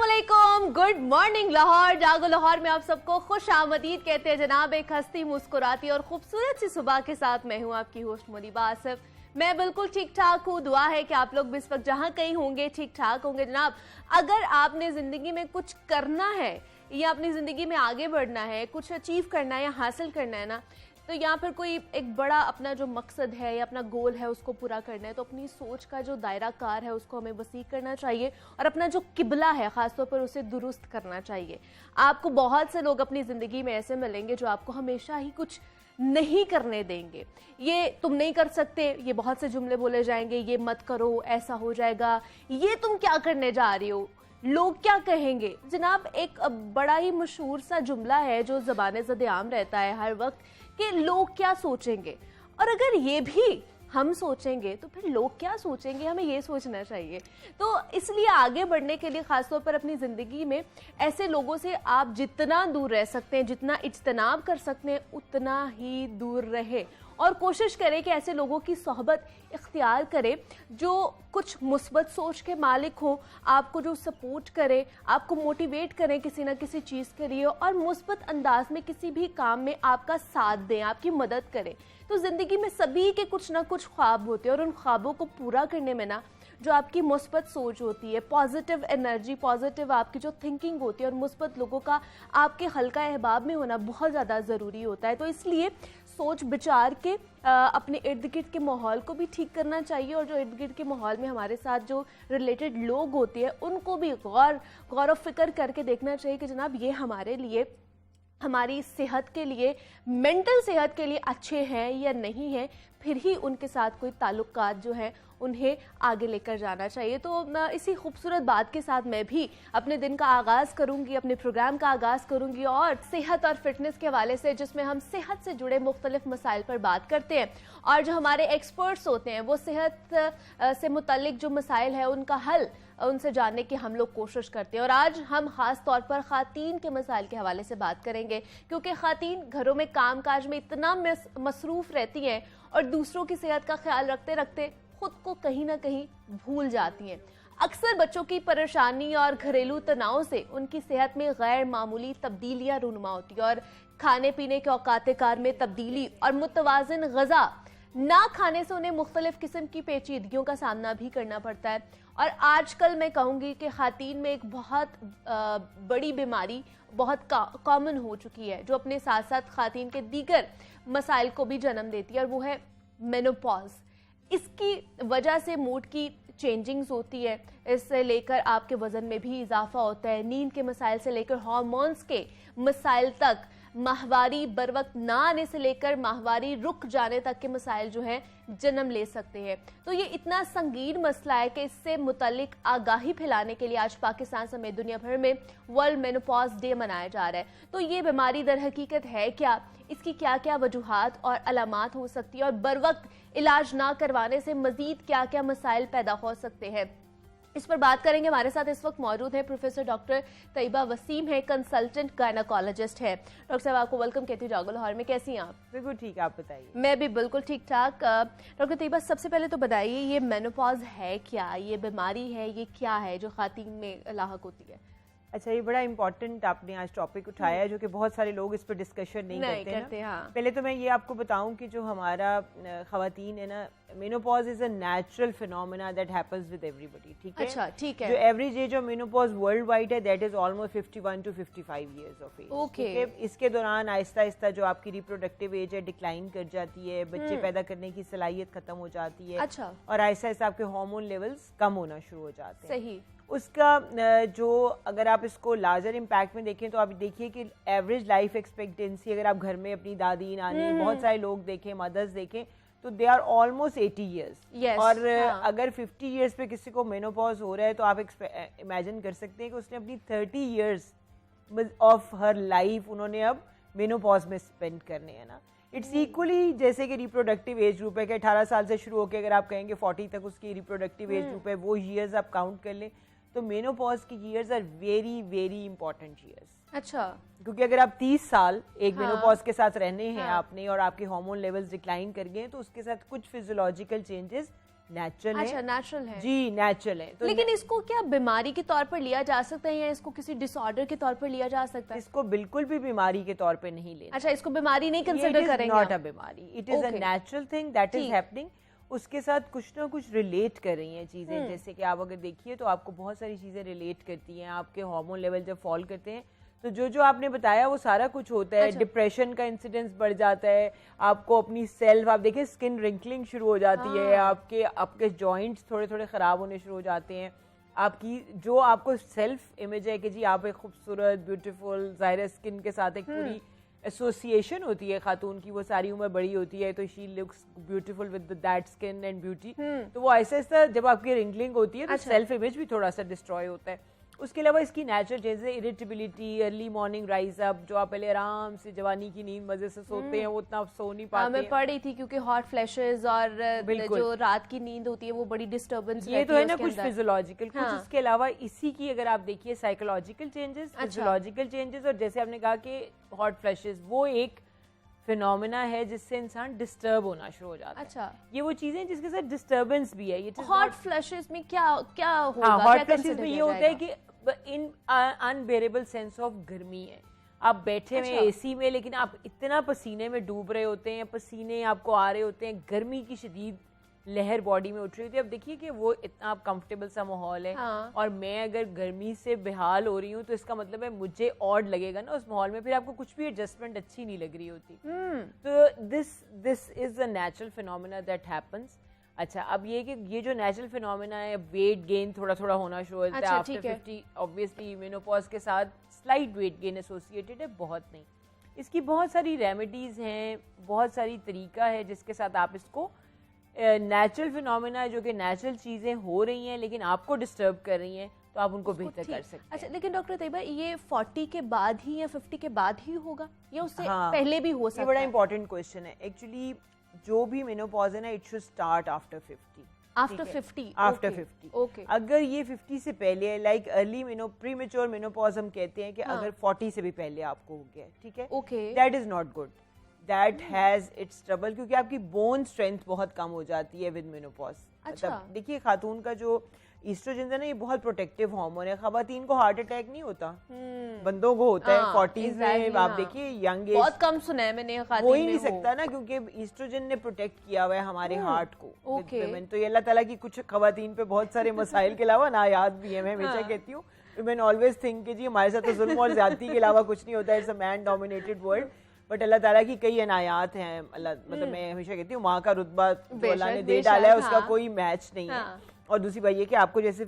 अस्सलामुअलैकुम, good morning Lahore. जागो लाहौर में आप सबको खुश आमदीद कहते हैं जनाब। एक हंसती मुस्कुराती और खूबसूरत सी सुबह के साथ मैं हूँ आपकी होस्ट मुनीबा आसिफ। मैं बिल्कुल ठीक ठाक हूँ। दुआ है कि आप लोग भी इस वक्त जहाँ कहीं होंगे ठीक ठाक होंगे जनाब। अगर आपने जिंदगी में कुछ करना है या अपनी जिंदगी में आगे बढ़ना है, कुछ अचीव करना है या हासिल करना है ना, तो यहाँ पर कोई एक बड़ा अपना जो मकसद है या अपना गोल है उसको पूरा करना है, तो अपनी सोच का जो दायरा कार है उसको हमें वसी करना चाहिए और अपना जो किबला है खासतौर पर उसे दुरुस्त करना चाहिए। आपको बहुत से लोग अपनी ज़िंदगी में ऐसे मिलेंगे जो आपको हमेशा ही कुछ नहीं करने देंगे। ये तुम नहीं कर सकते, ये बहुत से जुमले बोले जाएंगे, ये मत करो ऐसा हो जाएगा, ये तुम क्या करने जा रही हो, लोग क्या कहेंगे। जनाब एक बड़ा ही मशहूर सा जुमला है जो ज़बान ज़द-ए-आम रहता है हर वक्त कि लोग क्या सोचेंगे, और अगर ये भी हम सोचेंगे तो फिर लोग क्या सोचेंगे, हमें ये सोचना चाहिए। तो इसलिए आगे बढ़ने के लिए खासतौर पर अपनी ज़िंदगी में ऐसे लोगों से आप जितना दूर रह सकते हैं, जितना इज्तनाब कर सकते हैं उतना ही दूर रहे और कोशिश करें कि ऐसे लोगों की सोहबत इख्तियार करें जो कुछ मुस्बत सोच के मालिक हों, आपको जो सपोर्ट करें, आपको मोटिवेट करें किसी ना किसी चीज़ के लिए और मुस्बत अंदाज में किसी भी काम में आपका साथ दें, आपकी मदद करें। तो ज़िंदगी में सभी के कुछ ना कुछ ख्वाब होते हैं और उन ख्वाबों को पूरा करने में ना जो आपकी मुस्बत सोच होती है, पॉजिटिव एनर्जी, पॉजिटिव आपकी जो थिंकिंग होती है और मुस्बत लोगों का आपके हल्का अहबाब में होना बहुत ज़्यादा ज़रूरी होता है। तो इसलिए सोच विचार के अपने इर्द गिर्द के माहौल को भी ठीक करना चाहिए और जो इर्द गिर्द के माहौल में हमारे साथ जो रिलेटेड लोग होते हैं उनको भी गौर व फिक्र करके देखना चाहिए कि जनाब ये हमारे लिए, हमारी सेहत के लिए, मेंटल सेहत के लिए अच्छे हैं या नहीं हैं, फिर ही उनके साथ कोई ताल्लुकात जो है उन्हें आगे लेकर जाना चाहिए। तो इसी खूबसूरत बात के साथ मैं भी अपने दिन का आगाज़ करूंगी, अपने प्रोग्राम का आगाज़ करूंगी और सेहत और फिटनेस के हवाले से, जिसमें हम सेहत से जुड़े मुख्तलिफ मसाइल पर बात करते हैं और जो हमारे एक्सपर्ट्स होते हैं वो सेहत से मुतल्लिक जो मसाइल है उनका हल उनसे जानने की हम लोग कोशिश करते हैं। और आज हम ख़ास तौर पर ख़ातीन के मसाइल के हवाले से बात करेंगे क्योंकि ख़ातीन घरों में काम काज में इतना मसरूफ़ रहती हैं और दूसरों की सेहत का ख्याल रखते रखते खुद को कहीं ना कहीं भूल जाती हैं। अक्सर बच्चों की परेशानी और घरेलू तनाव से उनकी सेहत में गैर मामूली तब्दीलियां रूनुमा होती है और खाने पीने के औकात कार में तब्दीली और मुतवाज़िन ग़िज़ा ना खाने से उन्हें मुख्तलिफ किस्म की पेचीदगियों का सामना भी करना पड़ता है। और आजकल मैं कहूँगी कि ख़ातीन में एक बहुत बड़ी बीमारी बहुत कॉमन हो चुकी है जो अपने साथ साथ ख़ातीन के दीगर मसाइल को भी जन्म देती है और वो है मेनोपॉज। इसकी वजह से मूड की चेंजिंग्स होती है, इससे लेकर आपके वज़न में भी इजाफा होता है, नींद के मसाइल से लेकर हार्मोन्स के मसाइल तक, माहवारी बर वक्त ना आने से लेकर माहवारी रुक जाने तक के मसाइल जो हैं जन्म ले सकते हैं। तो ये इतना संगीन मसला है कि इससे मुतल्लिक आगाही फैलाने के लिए आज पाकिस्तान समेत दुनिया भर में वर्ल्ड मेनोपॉज डे मनाया जा रहा है। तो ये बीमारी दर हकीकत है क्या, इसकी क्या क्या वजूहात और अलामात हो सकती है और बर वक्त इलाज ना करवाने से मजीद क्या क्या मसाइल पैदा हो सकते हैं, इस पर बात करेंगे। हमारे साथ इस वक्त मौजूद है प्रोफेसर डॉक्टर तैयबा वसीम है, कंसल्टेंट गायनेकोलॉजिस्ट है। डॉक्टर साहब आपको वेलकम कहती हूँ जागो लाहौर में। कैसी हैं आप? बिल्कुल ठीक है, आप बताइए। मैं भी बिल्कुल ठीक ठाक। डॉक्टर तैयबा सबसे पहले तो बताइए ये मेनोपॉज है क्या, ये बीमारी है, ये क्या है जो खातीन में लाहक होती है? अच्छा, ये बड़ा इंपॉर्टेंट आपने आज टॉपिक उठाया है जो कि बहुत सारे लोग इस पर डिस्कशन नहीं करते ना। हाँ। पहले तो मैं ये आपको बताऊं कि जो हमारा ख़वातीन है ना, menopause is a natural phenomena that happens with everybody. ठीक है, अच्छा ठीक है। जो average age of menopause worldwide है that is almost 51 to 55 years of age. Okay, इसके दौरान आहिस्ता आहिस्ता जो आपकी रिप्रोडक्टिव एज है डिक्लाइन कर जाती है, बच्चे पैदा करने की सलाहियत खत्म हो जाती है। अच्छा। और आहिस्ता आहिस्ता आपके हार्मोन लेवल्स कम होना शुरू हो जाते हैं। सही। उसका जो अगर आप इसको लार्जर इम्पैक्ट में देखें तो आप देखिए कि एवरेज लाइफ एक्सपेक्टेंसी अगर आप घर में अपनी दादी नानी बहुत सारे लोग देखें, मदर्स देखें, तो दे आर ऑलमोस्ट 80 ईयर्स। और अगर 50 ईयर्स पे किसी को मेनोपॉज हो रहा है तो आप इमेजिन कर सकते हैं कि उसने अपनी 30 ईयर्स ऑफ हर लाइफ उन्होंने अब मेनोपॉज में स्पेंड करने हैं ना। इट्स इक्वली जैसे कि रिप्रोडक्टिव एज ग्रुप है कि 18 साल से शुरू होकर अगर आप कहेंगे 40 तक उसकी रिप्रोडक्टिव एज ग्रुप है, वो ईयर्स आप काउंट कर लें तो मेनोपॉज की years are very very important years. अच्छा, क्योंकि अगर आप 30 साल एक मेनोपॉज के साथ रहने हैं आपने और आपके हार्मोन लेवल्स डिक्लाइन कर गए तो उसके साथ कुछ फिजियोलॉजिकल चेंजेस नेचुरल अच्छा, नेचुरल है जी, नेचुरल है। तो लेकिन इसको क्या बीमारी के तौर पर लिया जा सकता है या इसको किसी डिसऑर्डर के तौर पर लिया जा सकता है? इसको बिल्कुल भी बीमारी के तौर पे नहीं लेना। अच्छा, इसको बीमारी नहीं कंसिडर करेंगे? नॉट अ बीमारी, it is a natural thing that is happening. उसके साथ कुछ ना कुछ रिलेट कर रही हैं चीजें, जैसे कि आप अगर देखिए तो आपको बहुत सारी चीजें रिलेट करती हैं। आपके हार्मोन लेवल जब फॉल करते हैं तो जो आपने बताया वो सारा कुछ होता है। डिप्रेशन का इंसिडेंस बढ़ जाता है, आपको अपनी सेल्फ, आप देखिए स्किन रिंकलिंग शुरू हो जाती है, आपके जॉइंट्स थोड़े थोड़े खराब होने शुरू हो जाते हैं। आपकी जो आपको सेल्फ इमेज है कि जी आप एक खूबसूरत ब्यूटीफुल ज़ाहिर स्किन के साथ एक पूरी एसोसिएशन होती है खातून की, वो सारी उम्र बड़ी होती है तो she looks beautiful with that skin and beauty. तो वो ऐसा ऐसा जब आपकी रिंकलिंग होती है तो सेल्फ इमेज भी थोड़ा सा डिस्ट्रॉय होता है। उसके अलावा इसकी नेचुरल चीजें, irritability, early morning rise up, जो आप पहले आराम से जवानी की नींद मजे से सोते हैं वो उतना आप सो नहीं पाते। मैं पढ़ रही थी क्योंकि हॉट फ्लैशेस और जो रात की नींद होती है वो बड़ी डिस्टर्बेंस ये तो है ना कुछ फिजियोलॉजिकल, कुछ इसके अलावा इसी की अगर आप देखिए साइकोलॉजिकल चेंजेस, फिजियोलॉजिकल चेंजेस, और जैसे आपने कहा कि हॉट फ्लैशेस वो एक फिनोमेना है जिससे इंसान डिस्टर्ब होना शुरू हो जाता है। अच्छा, ये वो चीजें जिसके साथ डिस्टर्बेंस भी है। ये हॉट फ्लैशेस में क्या होगा? हॉट फ्लैशेस में ये होता है कि इन अनबेरेबल सेंस ऑफ गर्मी है, आप बैठे हुए एसी में लेकिन आप इतना पसीने में डूब रहे होते हैं, पसीने आपको आ रहे होते हैं, गर्मी की शदीद लहर बॉडी में उठ रही होती है। अब देखिए कि वो इतना कंफर्टेबल सा माहौल है और मैं अगर गर्मी से बेहाल हो रही हूँ तो इसका मतलब है मुझे ऑड लगेगा ना उस माहौल में, फिर आपको कुछ भी एडजस्टमेंट अच्छी नहीं लग रही होती। तो this is a natural phenomena that happens. अच्छा, अब ये कि ये जो नेचुरल फिनोमेना है, वेट गेन थोड़ा थोड़ा होना शुरू होता है आफ्टर 50, ऑब्वियसली मेनोपॉज के साथ स्लाइट वेट गेन एसोसिएटेड है, बहुत नहीं। इसकी बहुत सारी रेमेडीज हैं, बहुत सारी तरीका है जिसके साथ आप इसको नेचुरल फिनोमेना है जो कि नेचुरल चीजें हो रही हैं लेकिन आपको डिस्टर्ब कर रही हैं तो आप उनको बेहतर कर सकते हैं। अच्छा, लेकिन डॉक्टर तैयबा ये 40 के बाद ही या 50 के बाद ही होगा या उससे पहले भी हो सकता है? ये बड़ा इंपॉर्टेंट क्वेश्चन है। एक्चुअली जो भी मेनोपॉज है ना, it should start after 50। After 50? After 50। Okay, अगर ये 50 से पहले है, लाइक अर्ली प्रीमेच्योर मेनोपॉज हम कहते हैं कि अगर 40 से भी पहले आपको हो गया, ठीक है, okay, that is not good, that has its trouble, क्योंकि आपकी बोन स्ट्रेंथ बहुत कम हो जाती है विद मेनोपॉज। अच्छा, देखिए खातून का जो ईस्ट्रोजन है ना, ये बहुत प्रोटेक्टिव हार्मोन है। खवातीन को हार्ट अटैक नहीं होता, बंदों को होता है 40s में। आप देखिए यंग एज बहुत कम सुना है मैंने, हो ही नहीं सकता ना, क्योंकि ईस्ट्रोजन ने प्रोटेक्ट किया हुआ है हमारे हार्ट को। तो ये अल्लाह ताला की कुछ खवातीन पे बहुत सारे मसाइल के अलावा नायाद भी है। मैं हमेशा कहती हूँ, वुमेन ऑलवेज थिंक कि जी हमारे साथ तो जुल्म और ज्यादती के अलावा कुछ नहीं होता है, it's a man dominated world, but Allah ताला की कई अनायात हैं। अल्लाह मतलब मैं हमेशा कहती हूँ माँ का रुतबा जो अल्लाह ने दे डाला है उसका कोई मैच नहीं है। और दूसरी बात ये कि आपको जैसे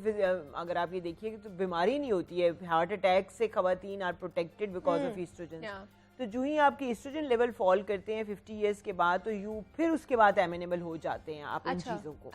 अगर आप ये देखिए तो बीमारी नहीं होती है, हार्ट अटैक से खवातीन are protected because of estrogen. तो जो ही आपके ईस्ट्रोजन लेवल फॉल करते हैं 50 इयर्स के बाद, तो फिर उसके बाद एमिनेबल हो जाते हैं आप इन चीज़ों को।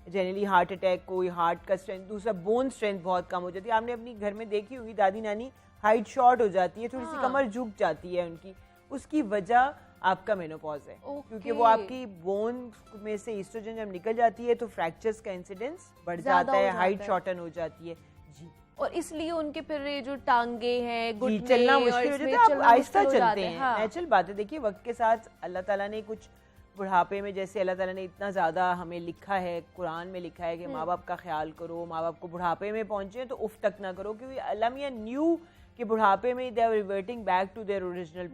जनरली हार्ट अटैक को, हार्ट का स्ट्रेंथ, दूसरा बोन स्ट्रेंथ बहुत कम हो जाती है। आपने अपनी घर में देखी होगी दादी नानी हाइट शॉर्ट हो जाती है, थोड़ी सी कमर झुक जाती है उनकी, उसकी वजह आपका मेनोपॉज है। क्योंकि वो आपकी बोन में से ईस्ट्रोजन जब निकल जाती है तो फ्रैक्चर्स का इंसिडेंस बढ़ जाता है, हाइट शॉर्टन हो जाती है जी। और इसलिए उनके फिर जो टांगे हैं, घुटने, चलना मुश्किल हो जाता है, आप आहिस्ता चलते हैं। नेचुरल बात है। देखिए वक्त के साथ अल्लाह ताला ने कुछ बुढ़ापे में, जैसे अल्लाह ताला ने इतना ज़्यादा हमें लिखा है, कुरान में लिखा है कि माँ बाप का ख्याल करो, माँ बाप को बुढ़ापे में पहुंचे तो उफ तक ना करो, क्योंकि अल्लाह मियां न्यू कि बुढ़ापे में they are reverting back to their original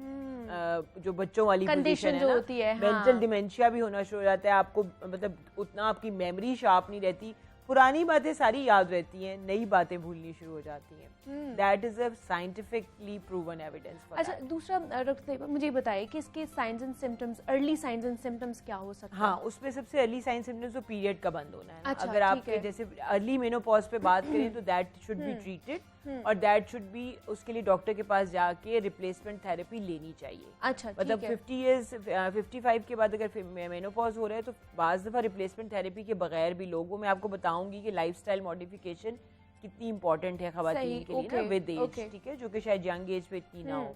जो बच्चों वाली पोजीशन है ना, मेंटल डिमेंशिया भी होना शुरू हो जाता है। आपको मतलब उतना आपकी मेमोरी शार्प नहीं रहती, पुरानी बातें सारी याद रहती हैं, नई बातें भूलनी शुरू हो जाती हैं। That is a scientifically proven evidence. अच्छा, दूसरा डॉक्टर तैयबा मुझे बताइए कि इसके science and symptoms, early signs and symptoms क्या हो सकते हैं? हाँ, उसमें सबसे अर्ली साइंस सिम्टम्स तो पीरियड का बंद होना है। अच्छा, अगर आपके जैसे अर्ली मेनोपॉज पे बात करें तो दैट शुड बी ट्रीटेड और दैट शुड बी, उसके लिए डॉक्टर के पास जाके रिप्लेसमेंट थेरेपी लेनी चाहिए। अच्छा, मतलब 50 इयर्स 55 के बाद अगर मेनोपॉज हो रहा है तो बाज़ दफ़ा रिप्लेसमेंट थेरेपी के बगैर भी लोग, वो मैं आपको बताऊंगी कि लाइफस्टाइल मॉडिफिकेशन कितनी इंपॉर्टेंट है खवातीन के लिए ना विद एज, ठीक है, जो कि शायद यंग एज पे इतनी ना हो।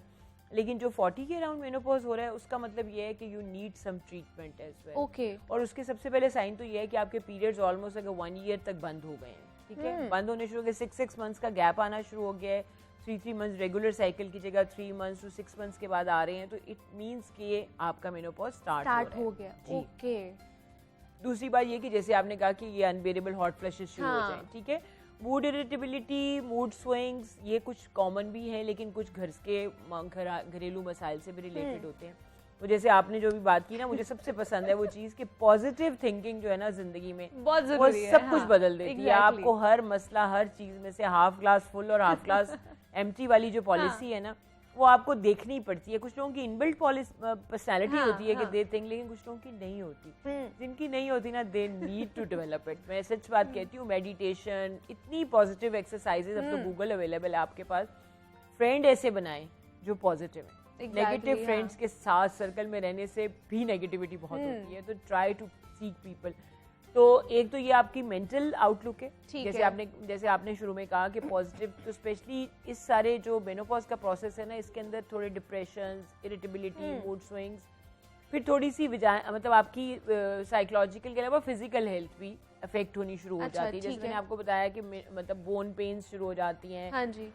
लेकिन जो 40 के अराउंड मेनोपॉज हो रहा है उसका मतलब ये है कि you need some treatment as well. Okay, और उसके सबसे पहले साइन तो ये है कि आपके पीरियड्स ऑलमोस्ट अगर 1 ईयर तक बंद हो गए हैं, ठीक है, बंद होने शुरू हो गए, 6 मंथ्स का गैप आना शुरू हो गया है, 3 मंथ्स रेगुलर साइकिल की जगह 3 मंथ्स टू 6 मंथ्स के बाद आ रहे हैं, तो इट मीन्स कि आपका मेनोपॉज स्टार्ट हो गया। ओके, दूसरी बात ये कि जैसे आपने कहा कि ये अनबेरेबल हॉट फ्लैशेस शुरू हो जाएं, ठीक है, मूड इरिटेबिलिटी, मूड स्विंग्स, ये कुछ कॉमन भी हैं लेकिन कुछ घरेलू मसाइल से भी रिलेटेड होते हैं। तो जैसे आपने जो भी बात की ना, मुझे सबसे पसंद है वो चीज़ कि पॉजिटिव थिंकिंग जो है ना जिंदगी में बहुत जरूरी है, सब कुछ बदल देती है। आपको हर मसला, हर चीज़ में से हाफ ग्लास फुल और हाफ ग्लास एम्प्टी वाली जो पॉलिसी है ना, वो आपको देखनी पड़ती है। कुछ लोगों की इनबिल्ट पर्सनैलिटी होती है कि दे थिंक, लेकिन कुछ लोगों की नहीं होती। जिनकी नहीं होती ना, they need to develop it. मैं सच बात कहती हूँ, मेडिटेशन, इतनी पॉजिटिव एक्सरसाइजेज, अब तो गूगल अवेलेबल है आपके पास। फ्रेंड ऐसे बनाएं जो पॉजिटिव है। नेगेटिव फ्रेंड्स के साथ सर्कल में रहने से भी नेगेटिविटी बहुत होती है, तो ट्राई टू सीक पीपल। तो एक तो ये आपकी मेंटल आउटलुक है, जैसे आपने शुरू में कहा कि पॉजिटिव, तो स्पेशली इस सारे जो मेनोपॉज का प्रोसेस है ना, इसके अंदर थोड़े डिप्रेशन, इरिटेबिलिटी, मूड स्विंग्स, फिर थोड़ी सी मतलब आपकी साइकोलॉजिकल के अलावा फिजिकल हेल्थ भी अफेक्ट होनी शुरू हो जाती है। जैसे मैंने आपको बताया कि मतलब बोन पेन्स शुरू हो जाती हैं,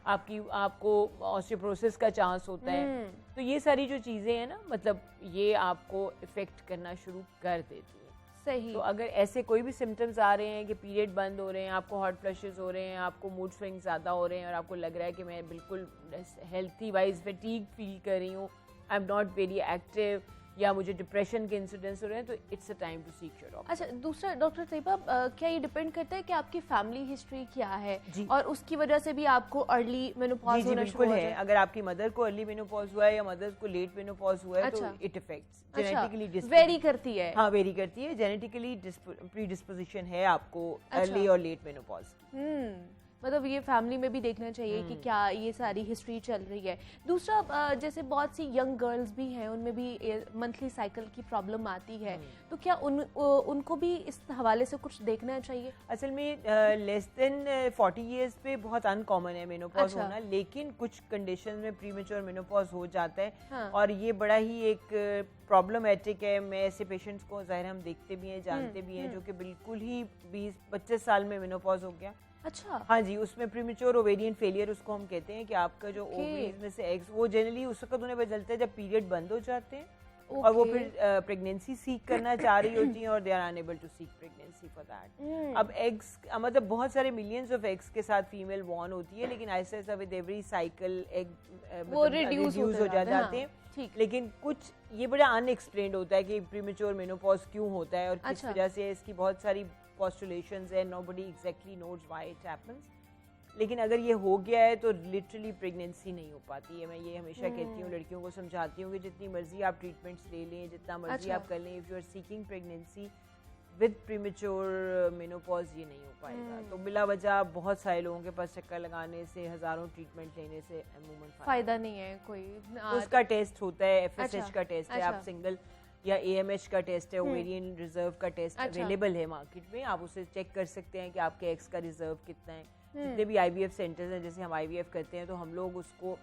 आपको ऑस्टियोपोरोसिस का चांस होता है। तो ये सारी जो चीज़ें हैं ना, मतलब ये आपको इफेक्ट करना शुरू कर देती है। सही। तो अगर ऐसे कोई भी सिम्टम्स आ रहे हैं कि पीरियड बंद हो रहे हैं, आपको हॉट फ्लैशेस हो रहे हैं, आपको मूड स्विंग्स ज़्यादा हो रहे हैं और आपको लग रहा है कि मैं बिल्कुल हेल्थी वाइज फटीग फील कर रही हूँ, I am not very active, या मुझे डिप्रेशन के इंसिडेंट्स हो रहे हैं, तो it's a time to seek your doctor. अच्छा, दूसरा डॉक्टर तैयबा, क्या ये डिपेंड करता है कि आपकी फैमिली हिस्ट्री क्या है और उसकी वजह से भी आपको अर्ली मेनोपॉज होना शुरू हो जाए? है, अगर आपकी मदर को अर्ली मेनोपॉज हुआ है या मदर को लेट मेनोपॉज हुआ है, तो इट इफेक्ट्स जेनेटिकली, वेरी करती है। हाँ, वेरी करती है। जेनेटिकली प्रीडिस्पोजिशन है आपको अर्ली और लेट मेनोपॉज। मतलब ये फैमिली में भी देखना चाहिए कि क्या ये सारी हिस्ट्री चल रही है। दूसरा, जैसे बहुत सी यंग गर्ल्स भी हैं, उनमें भी मंथली साइकिल की प्रॉब्लम आती है, तो क्या उनको भी इस हवाले से कुछ देखना चाहिए? असल में लेस देन 40 इयर्स पे बहुत अनकॉमन है मेनोपॉज होना, लेकिन कुछ कंडीशन में प्रीमेच्योर मेनोपॉज हो जाता है। और ये बड़ा ही एक प्रॉब्लमेटिक है। मैं ऐसे पेशेंट्स को ज़ाहिर हम देखते भी हैं, जानते भी हैं, जो कि बिल्कुल ही 20-25 साल में मेनोपॉज हो गया। अच्छा। हाँ जी, उसमें प्रीमेच्योर ओवेरियन फेलियर उसको हम कहते हैं कि आपका जो ओवरीज में से एग्स, वो जनरली उस वक्त उन्हें पता चलता है जब पीरियड बंद हो जाते हैं और वो फिर प्रेगनेंसी सीक करना चाह रही होती हैं और they are unable to seek pregnancy for that. अब एग्स, मतलब बहुत सारे मिलियंस ऑफ एग्स के साथ फीमेल बॉर्न होती है, लेकिन ऐसे ऐसा विद एवरी साइकिल एग वो रिड्यूस हो जाते हैं। लेकिन कुछ ये बड़ा अनएक्सप्लेन्ड होता है कि प्रीमेच्योर मेनोपॉज क्यों होता है और किस वजह से। इसकी बहुत सारी postulations है, nobody exactly knows why it happens। लेकिन अगर ये हो गया है तो लिटरली प्रेगनेंसी नहीं हो पाती है। मैं ये हमेशा कहती हूँ, लड़कियों को समझाती हूँ कि जितनी मर्जी आप ट्रीटमेंट्स ले लें, जितना मर्जी आप कर लें, if you are seeking pregnancy with premature menopause, ये नहीं हो पाएगा। तो बिला वजह बहुत सारे लोगों के पास चक्कर लगाने से, हज़ारों ट्रीटमेंट लेने से अमूमन फ़ायदा नहीं है कोई। उसका टेस्ट होता है, FSH का टेस्ट है, आप सिंगल या AMH का टेस्ट है, ओवेरियन रिजर्व का टेस्ट अवेलेबल है मार्केट में। आप उसे चेक कर सकते हैं कि आपके एग्स का रिजर्व कितना है। जितने भी IVF सेंटर्स हैं, जैसे हम IVF करते हैं, तो हम लोग उसको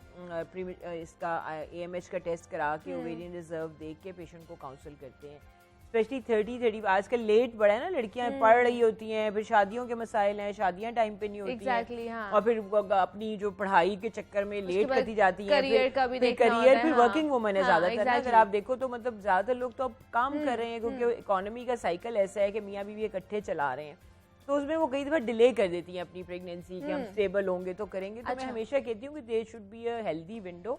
इसका AMH का टेस्ट करा के ओवेरियन रिजर्व देख के पेशेंट को काउंसल करते हैं। स्पेशली 30 आजकल लेट बड़ा है ना, लड़कियां पढ़ रही होती हैं, फिर शादियों के मसाइल हैं, शादियां टाइम पे नहीं होती हैं, और फिर अपनी जो पढ़ाई के चक्कर में लेट करती जाती हैं, करियर फिर वर्किंग वुमन है ज्यादातर। अगर आप देखो तो मतलब ज्यादातर लोग तो अब काम कर रहे हैं, क्योंकि इकोनॉमी का साइकिल ऐसा है कि मियाँ बीवी इकट्ठे चला रहे हैं, तो उसमें वो कई दफा डिले कर देती हैं अपनी प्रेगनेंसी कि हम स्टेबल होंगे तो करेंगे। तो मैं हमेशा कहती हूँ कि there should be a healthy window.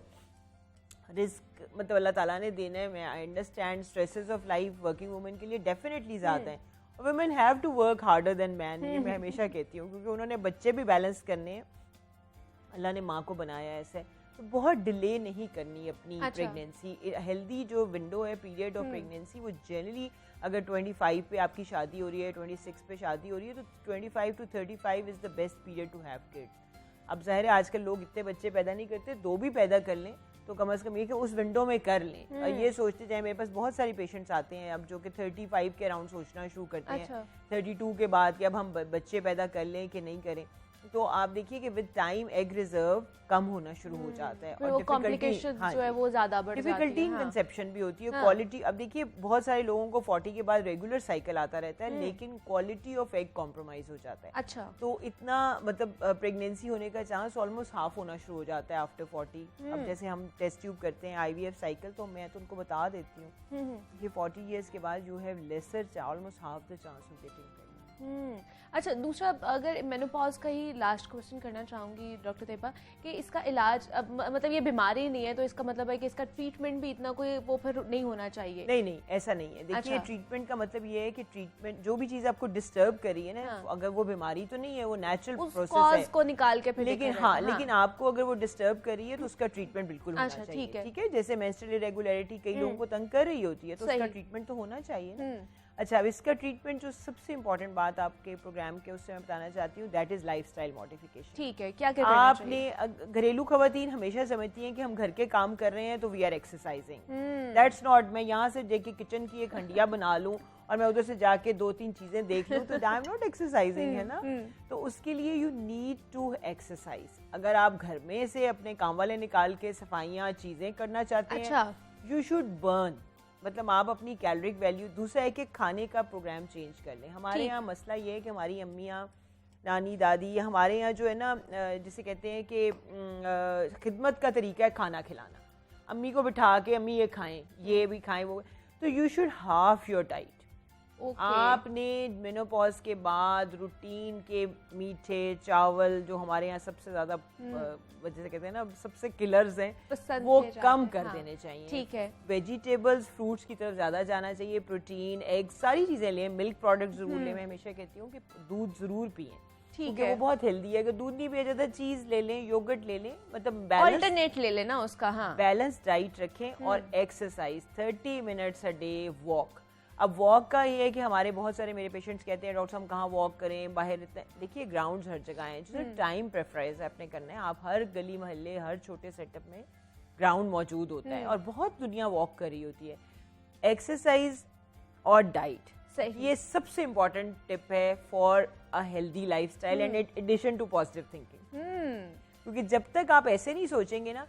Risk मतलब अल्लाह ताला ने देना है। मैं I understand stresses of life working women के लिए डेफिनेटली ज़्यादा हैं, और women have to work harder than man, ये मैं हमेशा कहती हूँ, क्योंकि उन्होंने बच्चे भी बैलेंस करने हैं। अल्लाह ने माँ को बनाया ऐसे, तो बहुत डिले नहीं करनी अपनी प्रेगनेंसी। हेल्दी जो विंडो है पीरियड ऑफ प्रेगनेंसी, वो जनरली अगर 25 पे आपकी शादी हो रही है, 26 पे शादी हो रही है, तो 25 to 35 is the best period to have kids. अब ज़ाहिर है आजकल लोग इतने बच्चे पैदा नहीं करते, 2 भी पैदा कर लें तो कम से कम ये कि उस विंडो में कर लें। और ये सोचते जाए, मेरे पास बहुत सारी पेशेंट्स आते हैं अब जो कि 35 के अराउंड सोचना शुरू करते हैं, 32 के बाद कि अब हम बच्चे पैदा कर लें कि नहीं करें। तो आप देखिए कि विद टाइम एग रिजर्व कम होना शुरू हो जाता है और कॉम्प्लिकेशंस जो है वो ज्यादा बढ़ जाती है, डिफिकल्टी इन कंसेप्शन भी होती है, क्वालिटी। अब देखिए बहुत सारे लोगों को 40 के बाद रेगुलर साइकिल आता रहता है, लेकिन क्वालिटी ऑफ एग कॉम्प्रोमाइज हो जाता है। अच्छा, तो इतना मतलब प्रेगनेंसी होने का चांस ऑलमोस्ट हाफ होना शुरू हो जाता है आफ्टर 40। अब जैसे हम टेस्ट ट्यूब करते हैं IVF साइकिल, तो मैं तो उनको बता देती हूँ कि 40 ईयर्स के बाद you have laser almost half the chance of getting pregnant. अच्छा, दूसरा अगर मेनोपॉज का ही लास्ट क्वेश्चन करना चाहूँगी डॉक्टर तैयबा कि इसका इलाज, अब मतलब ये बीमारी नहीं है तो इसका मतलब है कि इसका ट्रीटमेंट भी इतना कोई वो फिर नहीं होना चाहिए? नहीं, ऐसा नहीं है। देखिए अच्छा। ट्रीटमेंट का मतलब ये है कि ट्रीटमेंट जो भी चीज़ आपको डिस्टर्ब करी है ना, अगर वो बीमारी तो नहीं है, वो नेचुरल प्रोसेस है, को निकाल के फिर लेकिन आपको अगर वो डिस्टर्ब करी है तो उसका ट्रीटमेंट बिल्कुल होना चाहिए। ठीक है, जैसे मेंस्ट्रुअल इरेगुलरिटी कई लोगों को तंग कर रही होती है तो उसका ट्रीटमेंट तो होना चाहिए। अच्छा, अब इसका ट्रीटमेंट जो सबसे इम्पोर्टेंट बात आपके प्रोग्राम के उससे मैं बताना चाहती हूँ, दैट इज लाइफस्टाइल मॉडिफिकेशन। ठीक है, क्या आपने घरेलू खवातीन हमेशा समझती हैं कि हम घर के काम कर रहे हैं तो we are exercising. That's not. मैं यहाँ से जाके किचन की एक हंडिया बना लूँ और मैं उधर से जाके 2-3 चीजें देख लूँ तो आई एम नॉट एक्सरसाइजिंग, है ना। तो उसके लिए यू नीड टू एक्सरसाइज। अगर आप घर में से अपने काम वाले निकाल के सफाइयाँ चीजें करना चाहते हैं, यू शुड बर्न, मतलब आप अपनी कैलोरिक वैल्यू। दूसरा है कि खाने का प्रोग्राम चेंज कर लें। हमारे यहाँ मसला ये है कि हमारी अम्मियाँ, नानी, दादी, हमारे यहाँ जो है ना, जिसे कहते हैं कि खिदमत का तरीका है खाना खिलाना। अम्मी को बिठा के अम्मी ये खाएं, ये भी खाएं, वो। तो you should half your diet. आपने मेनोपॉज के बाद रूटीन के मीठे चावल जो हमारे यहाँ सबसे ज्यादा जैसे कहते हैं ना सबसे किलर्स हैं, वो कम कर देने चाहिए। ठीक है, वेजिटेबल्स, फ्रूट्स की तरफ ज्यादा जाना चाहिए, प्रोटीन, एग, सारी चीजें लें, मिल्क प्रोडक्ट जरूर लें। मैं हमेशा कहती हूँ कि दूध जरूर पिएं, ठीक है, वो बहुत हेल्दी है। अगर दूध नहीं पिया जाता, चीज ले लें, योगर्ट ले लें, मतलब अल्टरनेट ले लेना उसका। बैलेंस डाइट रखें और exercise 30 minutes a day walk. अब वॉक का ये है कि हमारे बहुत सारे मेरे पेशेंट्स कहते हैं डॉक्टर हम कहाँ वॉक करें, बाहर इतना। देखिए ग्राउंड्स हर जगह हैं, जिससे टाइम प्रेफराइज आपने करना है। आप हर गली मोहल्ले, हर छोटे सेटअप में ग्राउंड मौजूद होता है और बहुत दुनिया वॉक कर रही होती है। एक्सरसाइज और डाइट, ये सबसे इम्पोर्टेंट टिप है for a healthy lifestyle and addition to positive thinking. क्योंकि जब तक आप ऐसे नहीं सोचेंगे ना,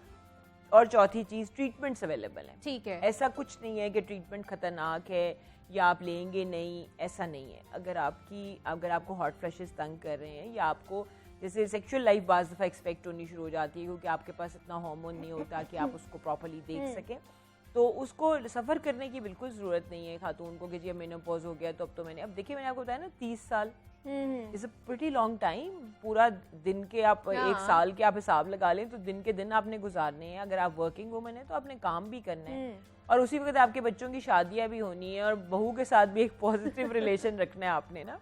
और चौथी चीज, ट्रीटमेंट्स अवेलेबल है। ठीक है, ऐसा कुछ नहीं है कि ट्रीटमेंट खतरनाक है या आप लेंगे नहीं, ऐसा नहीं है। अगर आपको हॉट फ्लैशेस तंग कर रहे हैं या आपको जैसे सेक्सुअल लाइफ बाज़ दफ़ा एक्सपेक्ट होनी शुरू हो जाती है क्योंकि आपके पास इतना हार्मोन नहीं होता कि आप उसको प्रॉपर्ली देख सकें, तो उसको सफ़र करने की बिल्कुल ज़रूरत नहीं है खातून को कि जी मेनोपॉज हो गया तो अब तो अब देखिए मैंने आपको बताया ना 30 साल is a pretty long time. पूरा दिन के आप 1 साल के आप हिसाब लगा लें तो दिन के दिन आपने गुजारने हैं। अगर आप वर्किंग वुमन है तो आपने काम भी करना है और उसी वक्त आपके बच्चों की शादियां भी होनी है और बहू के साथ भी एक पॉजिटिव रिलेशन रखना है आपने ना।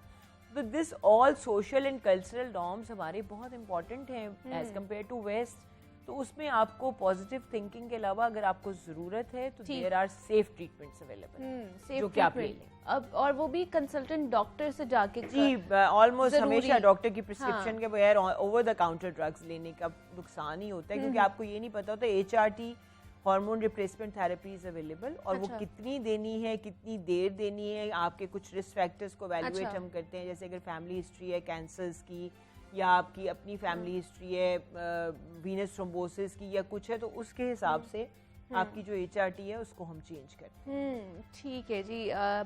तो this all social and cultural norms हमारे बहुत इंपॉर्टेंट हैं एज कम्पेयर टू वेस्ट। तो उसमें आपको पॉजिटिव थिंकिंग के अलावा अगर आपको जरूरत है तो there are safe treatments available जो कि आप ले लें। अब और वो भी कंसल्टेंट डॉक्टर से जाके जी ऑलमोस्ट हमेशा डॉक्टर की प्रिस्क्रिप्शन के बगैर ओवर द काउंटर ड्रग्स लेने का नुकसान ही होता है क्योंकि आपको ये नहीं पता होता HRT hormone replacement therapy is available और वो कितनी देनी है, कितनी देर देनी है, आपके कुछ रिस्क फैक्टर्स को वैल्यूएट हम करते हैं। जैसे अगर फैमिली हिस्ट्री है कैंसर्स की या आपकी अपनी फैमिली हिस्ट्री है वीनस थ्रोम्बोसिस की या कुछ है तो उसके हिसाब से आपकी जो HRT है उसको हम चेंज करते हैं। ठीक है जी।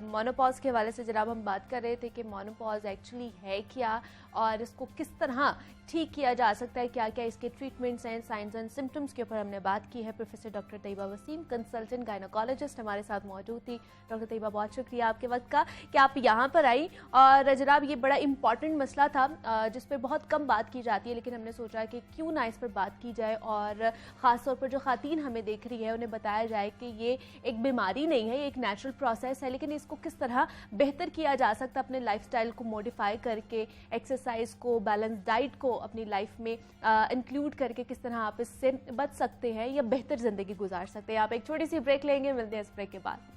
मोनोपॉज के हवाले से जनाब हम बात कर रहे थे कि मोनोपॉज एक्चुअली है क्या और इसको किस तरह ठीक किया जा सकता है, क्या क्या इसके ट्रीटमेंट्स हैं, साइंस एंड सिम्टम्स के ऊपर हमने बात की है। Professor doctor Tayyaba Waseem consultant gynaecologist हमारे साथ मौजूद थी। डॉक्टर तैयबा बहुत शुक्रिया आपके वक्त का कि आप यहाँ पर आई। और जनाब ये बड़ा इंपॉर्टेंट मसला था जिस पर बहुत कम बात की जाती है, लेकिन हमने सोचा कि क्यों ना इस पर बात की जाए और ख़ासतौर पर जो ख़ातीन हमें देख रही है उन्हें बताया जाए कि ये एक बीमारी नहीं है, ये एक नेचुरल प्रोसेस है, लेकिन इसको किस तरह बेहतर किया जा सकता है अपने लाइफस्टाइल को मॉडिफाई करके, एक्सरसाइज को, बैलेंस डाइट को अपनी लाइफ में इंक्लूड करके किस तरह आप इससे बच सकते हैं या बेहतर जिंदगी गुजार सकते हैं। आप एक छोटी सी ब्रेक लेंगे, मिलते हैं इस ब्रेक के बाद।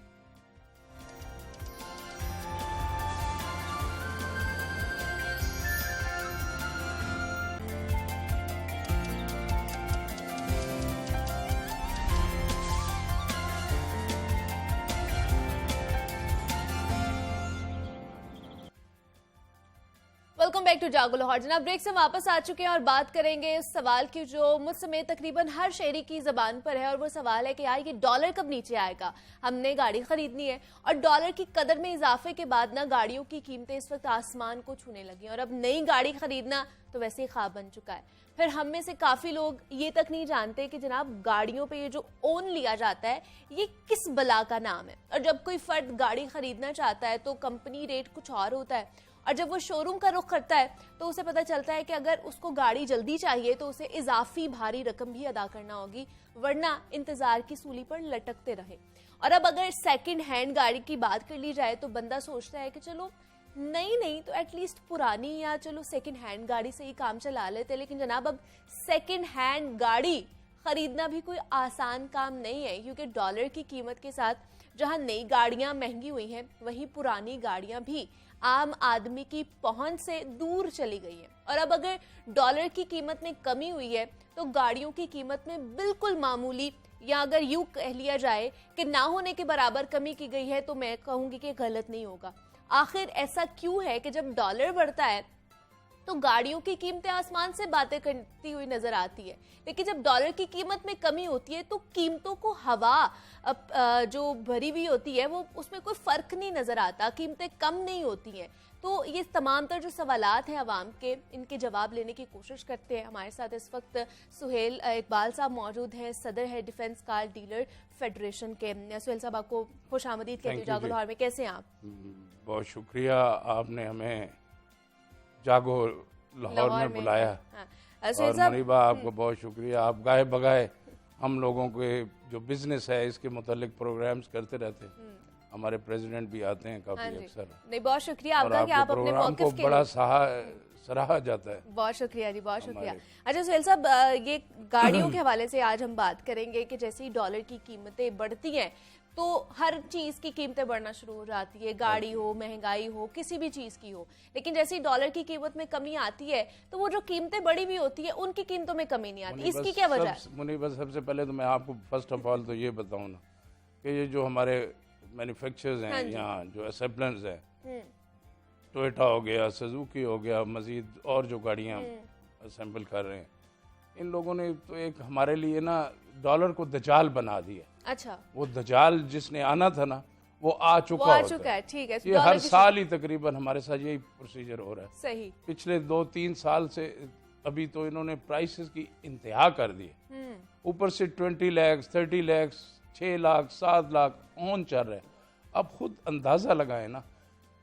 वेलकम बैक टू जागो लाहौर। जनाब ब्रेक से वापस आ चुके हैं और बात करेंगे इस सवाल की जो मुझ समेत तकरीबन हर शहरी की जबान पर है, और वो सवाल है कि यार ये डॉलर कब नीचे आएगा। हमने गाड़ी खरीदनी है और डॉलर की कदर में इजाफे के बाद ना गाड़ियों की कीमतें इस वक्त आसमान को छूने लगी, और अब नई गाड़ी खरीदना तो वैसे ही ख्वाब बन चुका है। फिर हम में से काफी लोग ये तक नहीं जानते कि जनाब गाड़ियों पे ये जो ओन लिया जाता है ये किस बला का नाम है। और जब कोई फर्द गाड़ी खरीदना चाहता है तो कंपनी रेट कुछ और होता है, और जब वो शोरूम का रुख करता है तो उसे पता चलता है कि अगर उसको गाड़ी जल्दी चाहिए तो उसे इजाफी भारी रकम भी अदा करना होगी, वरना इंतजार की सूली पर लटकते रहे। और अब अगर सेकंड हैंड गाड़ी की बात कर ली जाए तो बंदा सोचता है कि चलो नहीं तो एटलीस्ट पुरानी या चलो सेकंड हैंड गाड़ी से ही काम चला लेते। लेकिन जनाब अब सेकंड हैंड गाड़ी खरीदना भी कोई आसान काम नहीं है, क्योंकि डॉलर की कीमत के साथ जहां नई गाड़ियां महंगी हुई हैं वहीं पुरानी गाड़ियां भी आम आदमी की पहुंच से दूर चली गई है। और अब अगर डॉलर की कीमत में कमी हुई है तो गाड़ियों की कीमत में बिल्कुल मामूली, या अगर यूं कह लिया जाए कि ना होने के बराबर कमी की गई है, तो मैं कहूंगी कि गलत नहीं होगा। आखिर ऐसा क्यों है कि जब डॉलर बढ़ता है तो गाड़ियों की कीमतें आसमान से बातें करती हुई नजर आती है, लेकिन जब डॉलर की कीमत में कमी होती है तो कीमतों को हवा जो भरी हुई होती है वो उसमें कोई फर्क नहीं नजर आता, कीमतें कम नहीं होती हैं। तो ये तमाम तर जो सवालात हैं आवाम के, इनके जवाब लेने की कोशिश करते हैं। हमारे साथ इस वक्त सुहेल इकबाल साहब मौजूद हैं, सदर है डिफेंस कार डीलर फेडरेशन के। सुहेल साहब आपको खुश आमदीद कहते हैं जागो लाहौर में, कैसे हैं आप? बहुत शुक्रिया, आपने हमें जागो लाहौर में बुलाया। और मनीबा आपको बहुत शुक्रिया, आप गाए बगाए हम लोगों के जो बिजनेस है इसके मुतालिक प्रोग्राम्स करते रहते हैं। हमारे प्रेसिडेंट भी आते हैं काफी अक्सर। नहीं, बहुत शुक्रिया आपका कि आप अपने मौक़िफ़ को बड़ा सराहा जाता है। बहुत शुक्रिया जी, बहुत शुक्रिया। अच्छा सुहेल साहब, ये गाड़ियों के हवाले से आज हम बात करेंगे कि जैसे ही डॉलर की कीमतें बढ़ती हैं तो हर चीज की कीमतें बढ़ना शुरू हो जाती है, गाड़ी हो, महंगाई हो, किसी भी चीज की हो। लेकिन जैसे ही डॉलर की कीमत में कमी आती है तो वो जो कीमतें बढ़ी हुई होती है उनकी कीमतों में कमी नहीं आती। इसकी क्या वजह है? मुनी, बस सबसे पहले तो मैं आपको फर्स्ट ऑफ ऑल तो ये बताऊं ना कि ये जो हमारे मैन्युफैक्चरर्स हैं यहाँ, जो असेंबलर्स हैं, टोयोटा हो गया, सुजुकी हो गया, मजीद और जो गाड़ियाँ असेंबल कर रहे हैं, इन लोगों ने तो एक हमारे लिए ना डॉलर को दजाल बना दिया। अच्छा, वो दजाल जिसने आना था ना वो आ चुका है। ठीक है, ये हर साल ही तकरीबन हमारे साथ यही प्रोसीजर हो रहा है। सही। पिछले 2-3 साल से अभी तो इन्होंने प्राइसेस की इंतहा कर दी, ऊपर से 20 लाख, 30 लाख, 6 लाख, 7 लाख ऑन चल रहे हैं। अब खुद अंदाजा लगाए ना,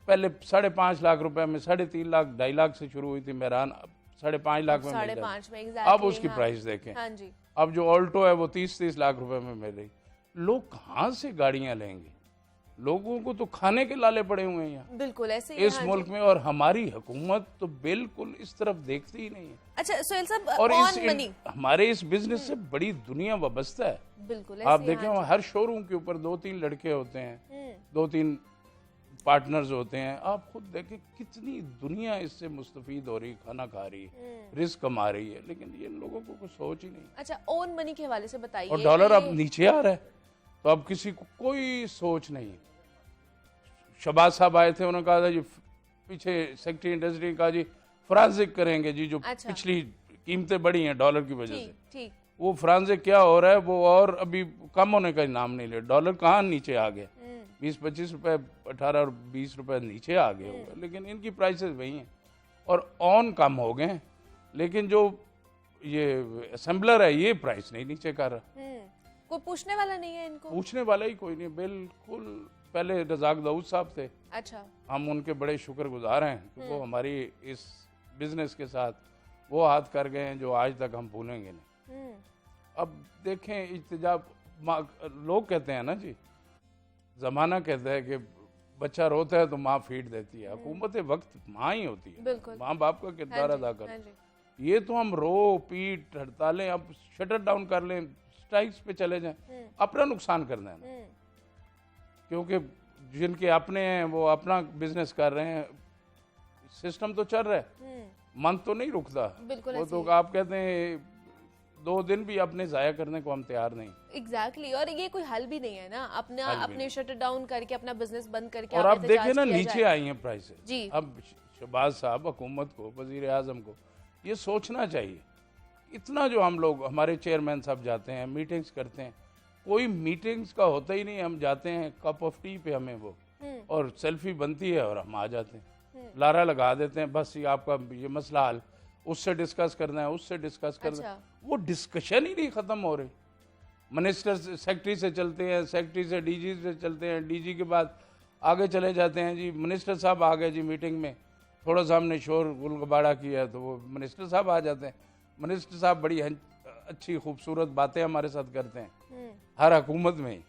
पहले 5.5 लाख रुपए में 3.5 लाख, 2.5 लाख से शुरू हुई थी मेहरान, 5.5 लाख में 5.5 में अब उसकी प्राइस देखें। हाँ जी। अब जो ऑल्टो है वो 30-30 लाख रुपए में मिल रही। लोग कहाँ से गाड़ियां लेंगे? लोगों को तो खाने के लाले पड़े हुए हैं यहाँ, बिल्कुल ऐसे इस मुल्क में, और हमारी हुकूमत तो बिल्कुल इस तरफ देखती ही नहीं है। अच्छा सुहेल साहब, और हमारे इस बिजनेस से बड़ी दुनिया वाबस्ता है। बिल्कुल आप देखें हर शोरूम के ऊपर 2-3 लड़के होते हैं, 2-3 पार्टनर्स होते हैं। आप खुद देखें कितनी दुनिया इससे मुस्तफीद हो रही, खाना खा रही है, रिस्क कमा रही है, लेकिन ये लोगों को कुछ सोच ही नहीं। अच्छा, ओन मनी के हवाले से बताइए। और डॉलर अब नीचे आ रहा है तो अब किसी को कोई सोच नहीं। शहबाज साहब आए थे, उन्होंने कहा था जी पीछे सेक्रेटरी इंडस्ट्री का जी फ्रांजिक करेंगे जी, जो पिछली कीमतें बढ़ी हैं डॉलर की वजह से। ठीक। वो फ्रांजिक क्या हो रहा है वो और अभी कम होने का नाम नहीं ले। डॉलर कहाँ नीचे आ गया, 20-25 रुपए, 18 और 20 रुपए नीचे आ गए होंगे, लेकिन इनकी प्राइसेस वही हैं और ऑन कम हो गए। लेकिन जो ये असेंबलर है ये प्राइस नहीं नीचे कर रहा। कोई पूछने वाला नहीं है इनको? पूछने वाला ही कोई नहीं, बिल्कुल। पहले रजाक दाऊद साहब थे, अच्छा, हम उनके बड़े शुक्रगुजार हैं कि वो हमारी इस बिजनेस के साथ वो हाथ कर गए हैं जो आज तक हम भूलेंगे नहीं। अब देखें इल्तिजाब, लोग कहते हैं ना जी, जमाना कहता है कि बच्चा रोता है तो माँ फीड देती है, हुकूमत वक्त माँ ही होती है, माँ बाप का किरदार अदा कर। ये तो हम रो पीट हड़तालें अब शटर डाउन कर लें, स्ट्राइक्स पे चले जाएं, अपना नुकसान करना है। क्योंकि जिनके अपने हैं वो अपना बिजनेस कर रहे हैं, सिस्टम तो चल रहा है, मन तो नहीं रुकता। वो तो आप कहते हैं 2 दिन भी अपने जाया करने को हम तैयार नहीं। एग्जैक्टली, और ये कोई हल भी नहीं है ना, अपने शटर डाउन करके अपना बिजनेस बंद करके। और आप देखें ना नीचे आई हैं प्राइसेस जी। अब शहबाज साहब, हुकूमत को, वज़ीर आज़म को ये सोचना चाहिए। इतना जो हम लोग, हमारे चेयरमैन साहब जाते हैं, मीटिंग्स करते हैं, कोई मीटिंग्स का होता ही नहीं। हम जाते हैं कप ऑफ टी पे हमें वो और सेल्फी बनती है और हम आ जाते हैं, लारा लगा देते हैं, बस ये आपका ये मसला हल, उससे डिस्कस करना है, उससे डिस्कस करना है। वो डिस्कशन ही नहीं ख़त्म हो रही। मिनिस्टर सेक्रेटरी से चलते हैं, सेक्रेटरी से डीजी से चलते हैं, डीजी के बाद आगे चले जाते हैं, जी मिनिस्टर साहब आ गए जी मीटिंग में, थोड़ा सा हमने शोर गुलगबाड़ा किया तो वो मिनिस्टर साहब आ जाते हैं। मिनिस्टर साहब बड़ी अच्छी खूबसूरत बातें हमारे साथ करते हैं, हर हुकूमत में ही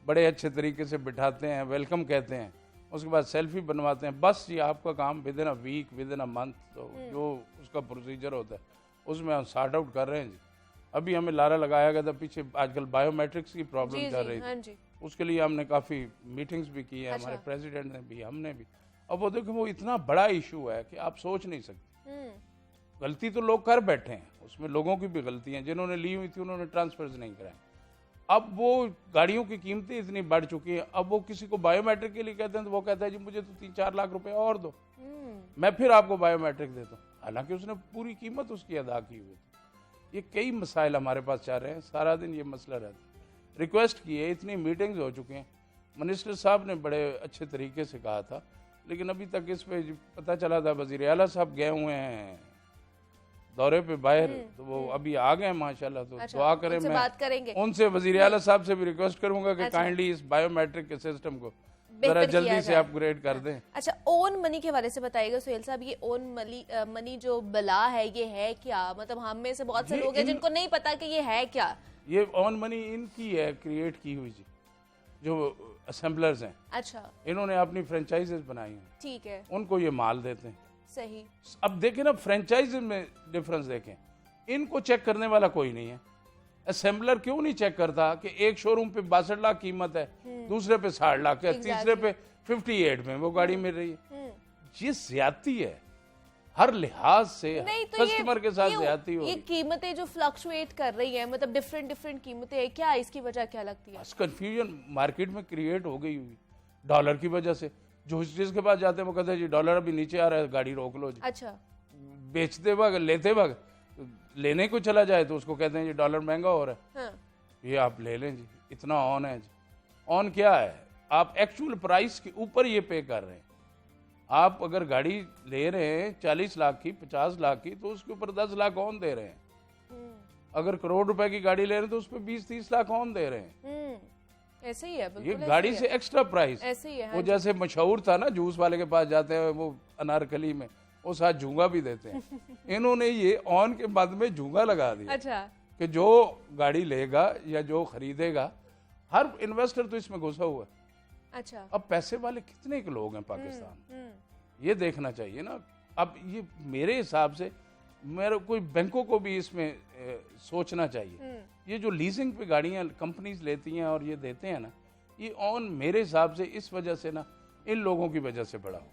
बड़े अच्छे तरीके से बिठाते हैं, वेलकम कहते हैं, उसके बाद सेल्फी बनवाते हैं। बस ये आपका काम within a week, within a month, तो जो उसका प्रोसीजर होता है उसमें हम सॉर्ट आउट कर रहे हैं जी। अभी हमें लारा लगाया गया था पीछे, आजकल बायोमेट्रिक्स की प्रॉब्लम चल रही थी, उसके लिए हमने काफ़ी मीटिंग्स भी की है, हमारे प्रेसिडेंट ने भी, हमने भी। अब वो देखो वो इतना बड़ा इशू है कि आप सोच नहीं सकते। गलती तो लोग कर बैठे हैं, उसमें लोगों की भी गलती है, जिन्होंने ली हुई थी उन्होंने ट्रांसफर्स नहीं कराए। अब वो गाड़ियों की कीमतें इतनी बढ़ चुकी हैं, अब वो किसी को बायोमेट्रिक के लिए कहते हैं तो वो कहता है जी मुझे तो 3-4 लाख रुपए और दो, मैं फिर आपको बायोमेट्रिक देता हूँ, हालांकि उसने पूरी कीमत उसकी अदा की हुई थी। ये कई मसाइल हमारे पास चल रहे हैं, सारा दिन ये मसला रहता है। रिक्वेस्ट की है, इतनी मीटिंग्स हो चुके हैं, मिनिस्टर साहब ने बड़े अच्छे तरीके से कहा था, लेकिन अभी तक इस पे पता चला था वज़ीर आला साहब गए हुए हैं दौरे पे बाहर, तो वो अभी आ गए माशाल्लाह, तो दुआ करें। मैं बात करेंगे उनसे, वज़ीर आला साहब से भी रिक्वेस्ट करूंगा कि काइंडली इस बायोमेट्रिक के सिस्टम को जरा जल्दी से अपग्रेड कर दें। अच्छा, ओन मनी के हवाले से बताइएगा सुहेल साहब, ये ओन मनी जो बला है ये है क्या? मतलब हम में से बहुत से लोग हैं जिनको नहीं पता कि ये है क्या। ये ओन मनी इनकी है, क्रिएट की हुई जी, जो असेंबलर्स हैं। अच्छा, इन्होंने अपनी फ्रेंचाइजेस बनाई हैं, ठीक है, उनको ये माल देते हैं। सही। अब देखें ना, फ्रेंचाइज में डिफरेंस देखें, इनको चेक करने वाला कोई नहीं है। असेंबलर क्यों नहीं चेक करता कि एक शोरूम पे 62 लाख कीमत है, दूसरे पे 60 लाख है, तीसरे पे 58 में वो गाड़ी मिल रही है। ये ज्यादती है हर लिहाज से, कस्टमर के साथ ज्यादती हो। ये कीमतें जो फ्लक्चुएट कर रही है, मतलब डिफरेंट कीमतें है, क्या इसकी वजह क्या लगती है? कंफ्यूजन मार्केट में क्रिएट हो गई हुई डॉलर की वजह से। जो जिसके पास जाते हैं वो कहते हैं जी डॉलर अभी नीचे आ रहा है, गाड़ी रोक लो जी। अच्छा, बेचते वक्त, लेते वक्त, लेने को चला जाए तो उसको कहते हैं जी डॉलर महंगा हो रहा है, ये आप ले लें जी, इतना ऑन है जी। ऑन क्या है? आप एक्चुअल प्राइस के ऊपर ये पे कर रहे हैं। आप अगर गाड़ी ले रहे हैं 40 लाख की, 50 लाख की, तो उसके ऊपर 10 लाख ऑन दे रहे हैं। अगर करोड़ रुपए की गाड़ी ले रहे हैं तो उस पर 20-30 लाख ऑन दे रहे हैं। ऐसे ही है, ये गाड़ी से एक्स्ट्रा प्राइस ऐसे ही है। वो जैसे मशहूर था ना, जूस वाले के पास जाते हैं वो अनारकली में, वो साथ झूंगा भी देते हैं। इन्होंने ये ऑन के बाद में झूंगा लगा दिया। अच्छा, कि जो गाड़ी लेगा या जो खरीदेगा, हर इन्वेस्टर तो इसमें घुसा हुआ है। अच्छा, अब पैसे वाले कितने के लोग हैं पाकिस्तान, ये देखना चाहिए ना। अब ये मेरे हिसाब से मेरे कोई बैंकों को भी इसमें सोचना चाहिए। ये जो लीजिंग पे गाड़ियां कंपनीज लेती हैं और ये देते हैं ना, ये ऑन मेरे हिसाब से इस वजह से ना, इन लोगों की वजह से बढ़ा हो।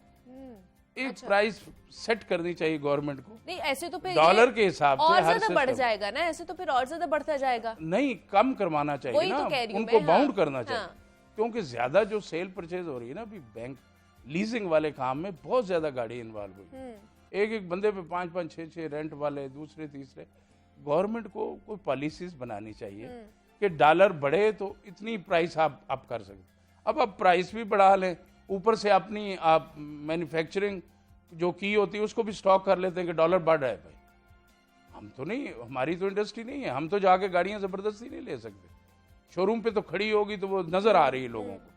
एक प्राइस सेट करनी चाहिए गवर्नमेंट को। नहीं, ऐसे तो फिर डॉलर के हिसाब से और ज्यादा बढ़ जाएगा ना, ऐसे तो फिर और ज्यादा बढ़ता जाएगा। नहीं, कम करवाना चाहिए ना, उनको बाउंड करना चाहिए। क्योंकि ज्यादा जो सेल परचेज हो रही है ना अभी, बैंक लीजिंग वाले काम में बहुत ज्यादा गाड़ी इन्वॉल्व हुई। एक बंदे पे 5-5, 6-6 रेंट वाले, दूसरे तीसरे। गवर्नमेंट को कोई पॉलिसीज बनानी चाहिए कि डॉलर बढ़े तो इतनी प्राइस आप कर सकते। अब आप प्राइस भी बढ़ा लें, ऊपर से अपनी आप मैन्युफैक्चरिंग जो की होती है उसको भी स्टॉक कर लेते हैं कि डॉलर बढ़ रहा है। भाई हम तो नहीं, हमारी तो इंडस्ट्री नहीं है, हम तो जाके गाड़ियां जबरदस्ती नहीं ले सकते। शोरूम पे तो खड़ी होगी तो वो नजर आ रही है लोगों को।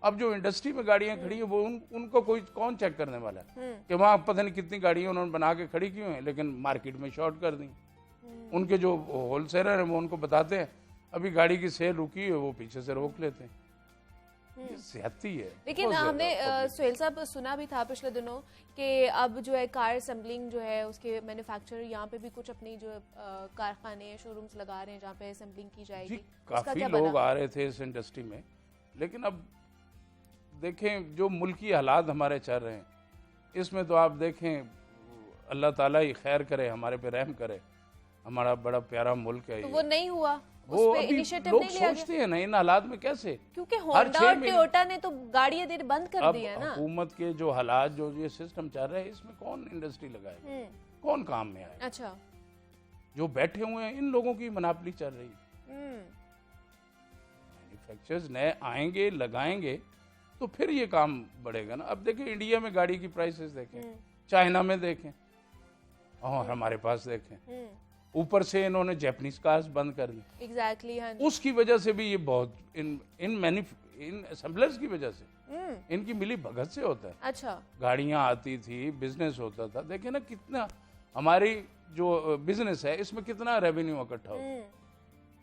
अब जो इंडस्ट्री में गाड़ियां खड़ी है वो उनको कोई कौन चेक करने वाला है कि वहाँ पता नहीं कितनी गाड़ियां उन्होंने बना के खड़ी क्यों है, लेकिन मार्केट में शॉर्ट कर दी। उनके जो होलसेलर हैं वो उनको बताते हैं अभी गाड़ी की सेल रुकी है, वो पीछे से रोक लेते हैं। ज्यादती है। लेकिन हमने सुहेल साहब सुना भी था पिछले दिनों कि अब जो है कार असेंबलिंग जो है उसके मैन्युफैक्चरर यहाँ पे भी कुछ अपनी जो कारखाने शोरूम्स लगा रहे हैं जहाँ पे असेंबलिंग की जाएगी। काफी लोग आ रहे थे इस इंडस्ट्री में, लेकिन अब देखें जो मुल्की हालात हमारे चल रहे हैं, इसमें तो आप देखें अल्लाह ताला ही खैर करे, हमारे पे रहम करे। हमारा बड़ा प्यारा मुल्क है, तो वो नहीं हुआ, उस पे इनिशिएटिव नहीं लिया सोचते हैं ना इन हालात में कैसे, क्योंकि होंडा और टोयोटा ने तो गाड़ियां देना बंद कर दी है ना। हुकूमत के जो हालात, जो ये सिस्टम चल रहा है, इसमें कौन इंडस्ट्री लगाएगा, कौन काम में आएगा? अच्छा, जो बैठे हुए हैं इन लोगों की मनापली चल रही है। मैन्युफैक्चरर्स नए आएंगे, लगाएंगे तो फिर ये काम बढ़ेगा ना। अब देखिए इंडिया में गाड़ी की प्राइसेस देखें, चाइना में देखें और हमारे पास देखें, ऊपर से इन्होंने जापानीज कार्स बंद कर दी। एग्जैक्टली, हाँ। उसकी वजह से भी ये बहुत इन असेंबलर्स की वजह से इनकी मिली भगत से होता है। अच्छा, गाड़ियां आती थी, बिजनेस होता था। देखिए ना कितना हमारी जो बिजनेस है इसमें कितना रेवेन्यू इकट्ठा होता है।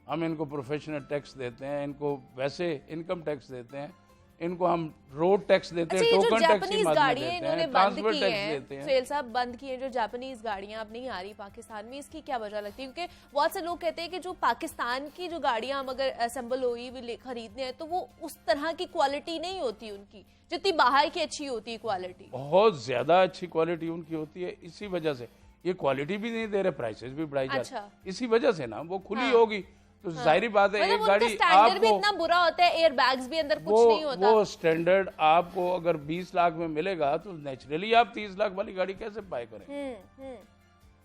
हम इनको प्रोफेशनल टैक्स देते हैं, इनको वैसे इनकम टैक्स देते हैं, इनको हम रोड टैक्स देते हैं, टोकन टैक्स की मदद देते हैं, ट्रांसपोर्ट टैक्स देते हैं। सुहेल साहब, बंद की हैं जो जापानीज गाड़ियां अब नहीं आ रही पाकिस्तान में, इसकी क्या वजह लगती है? क्योंकि बहुत से लोग कहते हैं कि जो पाकिस्तान की जो गाड़ियां हम अगर असेंबल हुई हुई खरीदने हैं तो वो उस तरह की क्वालिटी नहीं होती उनकी जितनी बाहर की अच्छी होती है क्वालिटी। बहुत ज्यादा अच्छी क्वालिटी उनकी होती है, इसी वजह से ये क्वालिटी भी नहीं दे रहे, प्राइसेस भी बढ़ाई जा रही। इसी वजह से ना वो खुली होगी तो जाहिर बात है एक गाड़ी स्टैंडर्ड भी इतना बुरा होता है, एयर बैग्स भी अंदर कुछ नहीं होता। वो स्टैंडर्ड आपको अगर 20 लाख में मिलेगा तो नेचुरली आप 30 लाख वाली गाड़ी कैसे बाय करें?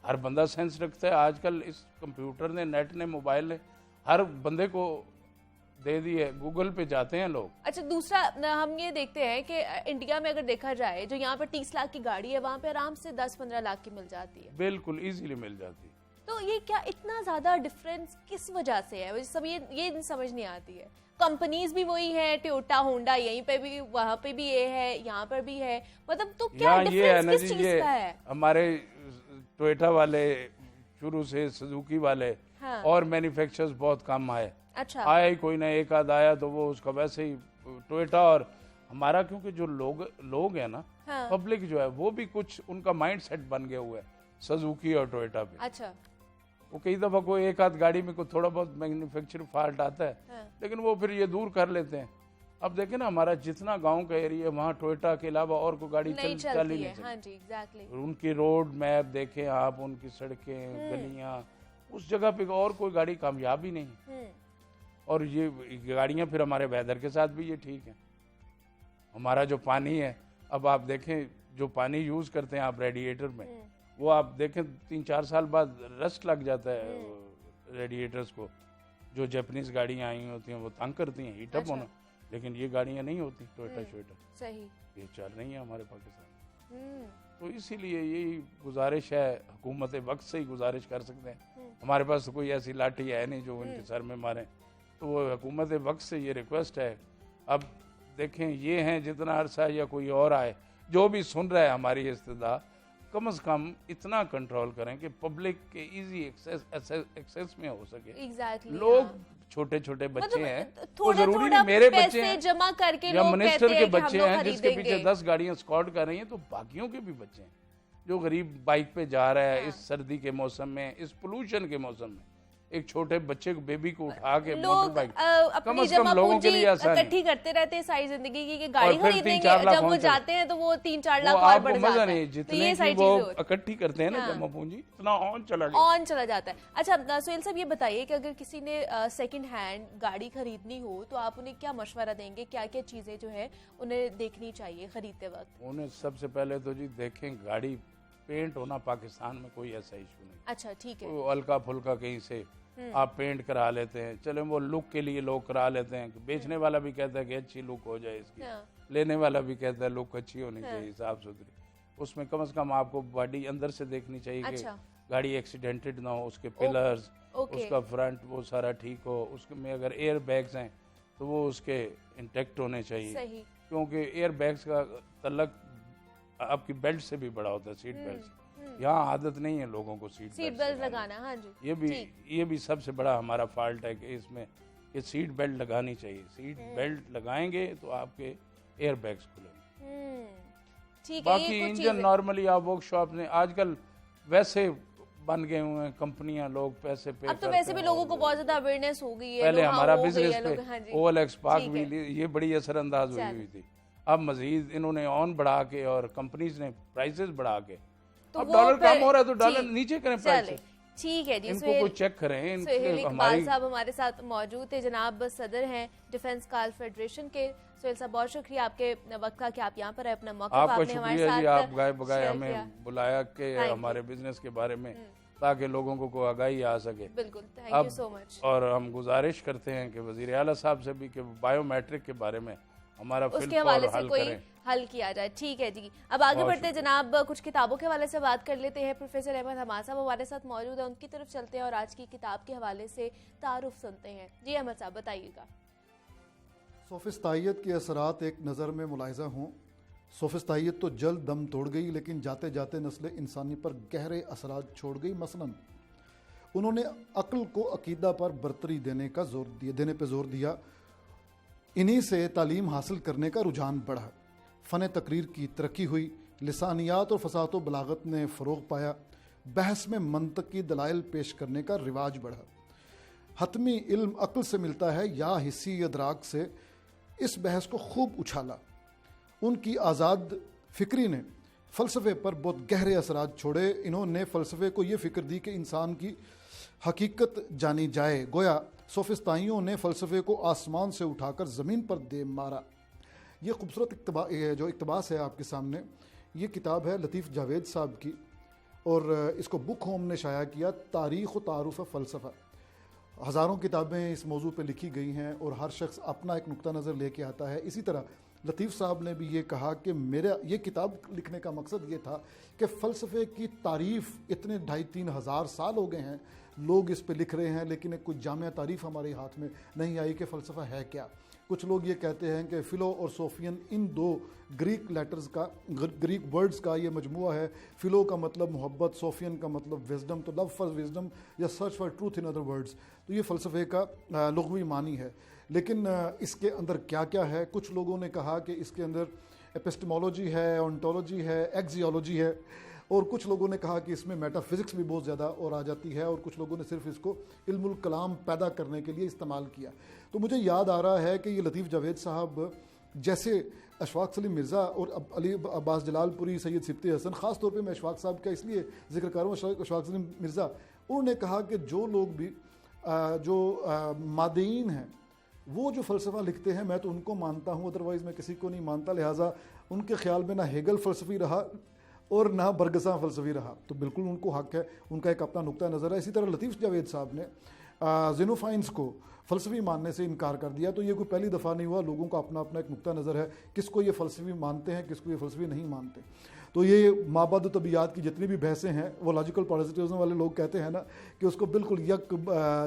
हर बंदा सेंस रखता है। आजकल इस कंप्यूटर ने, नेट ने, मोबाइल ने हर बंदे को दे दी है, गूगल पे जाते हैं लोग। अच्छा, दूसरा हम ये देखते हैं कि इंडिया में अगर देखा जाए जो यहाँ पर 30 लाख की गाड़ी है वहाँ पे आराम से 10-15 लाख की मिल जाती है। बिल्कुल इजीली मिल जाती है। तो ये क्या इतना ज्यादा डिफरेंस किस वजह से है? सब ये समझ नहीं आती है। कंपनीज भी वही है, टोयोटा, होंडा, यहीं पे भी, वहाँ पे भी ये है, यहाँ पर भी है, मतलब तो क्या डिफरेंस किस चीज का है? हमारे टोयोटा वाले शुरू से, सुजुकी वाले और मैन्युफैक्चरर्स बहुत कम आए। अच्छा, आया ही कोई ना, एक आध आया तो वो उसका वैसे ही टोयोटा। और हमारा क्योंकि जो लोग है ना, पब्लिक जो है वो भी कुछ उनका माइंड सेट बन गया हुआ है सुजुकी और टोयोटा पे। अच्छा, वो कई दफा कोई एक आध गाड़ी में कोई थोड़ा बहुत मैन्युफैक्चरिंग फॉल्ट आता है, लेकिन वो फिर ये दूर कर लेते हैं। अब देखें ना, हमारा जितना गांव का एरिया है वहाँ टोयोटा के अलावा और कोई गाड़ी चल ही नहीं सकती। हाँ जी, एग्जैक्टली। उनकी रोड मैप देखें आप, उनकी सड़कें, गलियां, उस जगह पे और कोई गाड़ी कामयाब ही नहीं। और ये गाड़ियां फिर हमारे वेदर के साथ भी ये ठीक है। हमारा जो पानी है, अब आप देखें जो पानी यूज करते हैं आप रेडिएटर में, वो आप देखें 3-4 साल बाद रस्ट लग जाता है रेडिएटर्स को। जो जापानीज गाड़ियां आई होती हैं वो तंग करती हैं, हीटअप होना, लेकिन ये गाड़ियां नहीं होती टोयोटा शोयोटा। सही, ये चल रही है हमारे पाकिस्तान में। तो इसीलिए यही गुजारिश है, हुकूमत वक्त से ही गुजारिश कर सकते हैं। हमारे पास तो कोई ऐसी लाठी है नहीं जो उनके सर में मारे, तो वो हुकूमत वक्त से ये रिक्वेस्ट है। अब देखें ये हैं जितना अरसा या कोई और आए, जो भी सुन रहा है हमारी इस्तदा, कम से कम इतना कंट्रोल करें कि पब्लिक के इजी एक्सेस में हो सके। exactly, लोग छोटे छोटे बच्चे हैं, तो जरूरी नहीं मेरे बच्चे हैं जमा करके या मिनिस्टर के बच्चे हैं जिसके खरीदेंगे। पीछे 10 गाड़ियां स्कॉट कर रही हैं, तो बाकियों के भी बच्चे हैं जो गरीब बाइक पे जा रहा है इस सर्दी के मौसम में, इस पोल्यूशन के मौसम में। एक छोटे बच्चे को, बेबी को उठा के मोटर बाइक, अपनी जमा पूंजी इकट्ठी करते रहते हैं सारी जिंदगी की, गाड़ी खरीदेंगे, जब वो जाते हैं तो वो 3-4 लाख और बढ़ जाता है। जितने की वो इकट्ठी करते हैं ना जमा पूंजी, इतना ऑन चला जाता है। अच्छा सुहेल साहब, ये बताइए कि अगर किसी ने सेकंड हैंड गाड़ी खरीदनी हो तो आप उन्हें क्या मशवरा देंगे? क्या क्या चीजें जो है उन्हें देखनी चाहिए खरीदते वक्त? उन्हें सबसे पहले तो जी देखें, गाड़ी पेंट होना पाकिस्तान में कोई ऐसा इशू नहीं। अच्छा, ठीक है। हल्का फुल्का कहीं से आप पेंट करा लेते हैं, चले वो लुक के लिए लोग करा लेते हैं। बेचने वाला भी कहता है कि अच्छी लुक हो जाए इसकी, लेने वाला भी कहता है लुक अच्छी होनी चाहिए, साफ सुथरी। उसमें कम से कम आपको बॉडी अंदर से देखनी चाहिए कि गाड़ी एक्सीडेंटेड ना हो, उसके पिलर्स, उसका फ्रंट वो सारा ठीक हो। उसमें अगर एयर बैग्स हैं तो वो उसके इंटेक्ट होने चाहिए, क्योंकि एयर बैग्स का तल्लक आपकी बेल्ट से भी बड़ा होता है, सीट बेल्ट से। यहाँ आदत नहीं है लोगों को सीट बेल्ट लगाना। हाँ जी, ये भी सबसे बड़ा हमारा फॉल्ट है कि इसमें ये सीट बेल्ट लगानी चाहिए। सीट बेल्ट लगाएंगे तो आपके एयर बैग्स खुलेंगे। बाकी इंजन नॉर्मली आप वर्कशॉप में आजकल वैसे बन गए हुए हैं, कंपनियां, लोग पैसे पे अब तो वैसे भी लोगों को बहुत ज्यादा अवेयरनेस हो गई है। पहले हमारा बिजनेस पे OLX पार्क भी ये बड़ी असरअंदाज हुई थी। अब मजीद इन्होंने ऑन बढ़ा के और कंपनीज ने प्राइसेस बढ़ा के, अब डॉलर कम हो रहा है तो डॉलर नीचे करें प्राइस। ठीक है जी, इनको कोई चेक करें। सुहेल इकबाल साहब हमारे साथ मौजूद थे, जनाब सदर हैं डिफेंस कॉल फेडरेशन के। सुहेल साहब बहुत शुक्रिया आपके वक्त का कि आप यहाँ पर अपना मौका आपने हमारे साथ जी, आप गाए बगाए हमें बुलाया कि हमारे बिजनेस के बारे में, ताकि लोगों को आगाही आ सके। बिल्कुल, थैंक यू सो मच। और हम गुजारिश करते हैं कि वजीर आला साहब से भी कि बायोमेट्रिक के बारे में हमारा उसके हवाले से कोई हल किया जाए। ठीक है जी, अब आगे बढ़ते हैं जनाब, कुछ किताबों के हवाले से बात कर लेते हैं। प्रोफेसर अहमद हमाद साहब हमारे साथ मौजूद है, उनकी तरफ चलते हैं और आज की किताब के हवाले से तारुफ सुनते हैं। जी अहमद साहब बताइएगा। सोफिस्ताइयत के असरात एक नज़र में मुलाहिजा हों। सोफिस्ताइयत तो जल्द दम तोड़ गई, लेकिन जाते जाते नस्ल इंसानी पर गहरे असरात छोड़ गई। मसलन उन्होंने अक्ल को अकीदा पर बरतरी देने पर जोर दिया। इन्हीं से तालीम हासिल करने का रुझान बढ़ा, फ़न तकरीर की तरक्की हुई, लिसानियात और फसात व बलागत ने फ़रोग पाया, बहस में मंतकी दलाइल पेश करने का रिवाज बढ़ा। हतमी इल्म अक्ल से मिलता है या हिस्सी अदराक से, इस बहस को खूब उछाला। उनकी आज़ाद फ़िक्री ने फ़लसफ़े पर बहुत गहरे असरात छोड़े। इन्होंने फ़लसफ़े को ये फ़िक्र दी कि इंसान की हकीकत जानी जाए। गोया सोफिस्ताइयों ने फ़लसफ़े को आसमान से उठाकर ज़मीन पर दे मारा। ये खूबसूरत जो इक़्तिबास है आपके सामने, ये किताब है लतीफ़ जावेद साहब की, और इसको बुक होम ने शाया किया, तारीख़ व तारुफ़ फ़लसफ़ा। हज़ारों किताबें इस मौजू पे लिखी गई हैं और हर शख्स अपना एक नुक्ता नज़र लेके आता है। इसी तरह लतीफ़ साहब ने भी ये कहा कि मेरा ये किताब लिखने का मकसद ये था कि फ़लसफ़े की तारीफ़ इतने 2,500-3 हज़ार साल हो गए हैं, लोग इस पे लिख रहे हैं, लेकिन कोई जामिया तारीफ़ हमारे हाथ में नहीं आई कि फ़लसफ़ा है क्या। कुछ लोग ये कहते हैं कि फ़िलो और सोफियन इन दो ग्रीक लेटर्स का, ग्रीक वर्ड्स का ये मजमुआ है। फ़िलो का मतलब मोहब्बत, सोफियन का मतलब विजडम, तो लव फॉर विजडम या search for truth in other words, तो ये फ़लसफ़े का लुग़वी मानी है। लेकिन इसके अंदर क्या क्या है, कुछ लोगों ने कहा कि इसके अंदर एपिस्टेमोलॉजी है, ओंटोलॉजी है, एक्सियोलॉजी है, और कुछ लोगों ने कहा कि इसमें मेटाफिज़िक्स भी बहुत ज़्यादा और आ जाती है, और कुछ लोगों ने सिर्फ इसको इल्मुल कलाम पैदा करने के लिए इस्तेमाल किया। तो मुझे याद आ रहा है कि ये लतीफ़ जावेद साहब जैसे अशफाक सलीम मिर्ज़ा और अली अब्बास जलालपुरी, सैयद सिब्ती हसन, ख़ास तौर पे मैं अशफाक साहब का इसलिए जिक्र कर रहा हूँ, अशफाक सलीम मिर्ज़ा, उन्होंने कहा कि जो लोग भी मादीन हैं वो जो फ़लसफ़ा लिखते हैं मैं तो उनको मानता हूँ, अदरवाइज़ मैं किसी को नहीं मानता। लिहाजा उनके ख़्याल में ना हेगल फ़लसफ़ी रहा और ना बरगसा फ़लसफ़ी रहा, तो बिल्कुल उनको हक़ है, उनका एक अपना नुक्ता नज़र है। इसी तरह लतीफ़ जावेद साहब ने ज़ेनोफ़ाइन्स को फ़लसफ़ी मानने से इनकार कर दिया। तो ये कोई पहली दफ़ा नहीं हुआ, लोगों का अपना अपना एक नुक्ता नज़र है, किसको ये फ़लसफ़ी मानते हैं, किसको ये फ़लसफ़ी नहीं मानते। तो ये माबाद तबियात की जितनी भी बहसें हैं, वो लॉजिकल पॉजिटिविज़म वाले लोग कहते हैं ना कि उसको बिल्कुल यक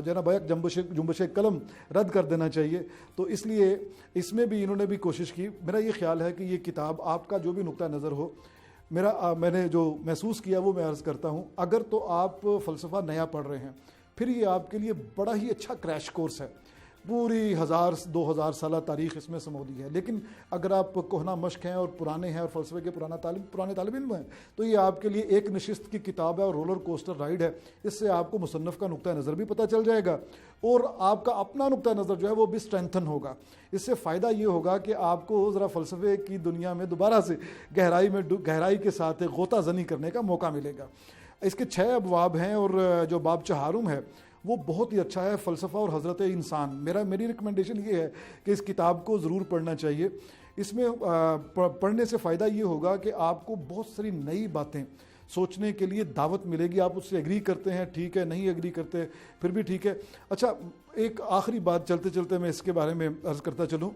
जना बैक जुम्बश कलम रद्द कर देना चाहिए। तो इसलिए इसमें भी इन्होंने भी कोशिश की। मेरा ये ख्याल है कि ये किताब आपका जो भी नुक्ता नज़र हो, मैंने जो महसूस किया वो मैं अर्ज़ करता हूँ। अगर तो आप फ़लसफ़ा नया पढ़ रहे हैं, फिर ये आपके लिए बड़ा ही अच्छा क्रैश कोर्स है, पूरी 1000-2000 साल तारीख़ इसमें समोदी है। लेकिन अगर आप कोहना मश्क हैं और पुराने हैं और फ़लसफ़े के पुराने तालिब इल्म हैं, तो ये आपके लिए एक नशिस्त की किताब है और रोलर कोस्टर राइड है। इससे आपको मुसन्नफ़ का नुक्ता नज़र भी पता चल जाएगा और आपका अपना नुक्ता नज़र जो है वो भी स्ट्रेंथन होगा। इससे फ़ायदा ये होगा कि आपको ज़रा फ़लसफ़े की दुनिया में दोबारा से गहराई के साथ गोता ज़नी करने का मौका मिलेगा। इसके 6 अबवाब हैं और जो बाब चहारुम है वो बहुत ही अच्छा है, फ़लसफ़ा और हज़रत इंसान। मेरी रिकमेंडेशन ये है कि इस किताब को ज़रूर पढ़ना चाहिए। इसमें पढ़ने से फ़ायदा ये होगा कि आपको बहुत सारी नई बातें सोचने के लिए दावत मिलेगी। आप उससे एग्री करते हैं ठीक है, नहीं एग्री करते फिर भी ठीक है। अच्छा, एक आखिरी बात चलते चलते मैं इसके बारे में अर्ज़ करता चलूँ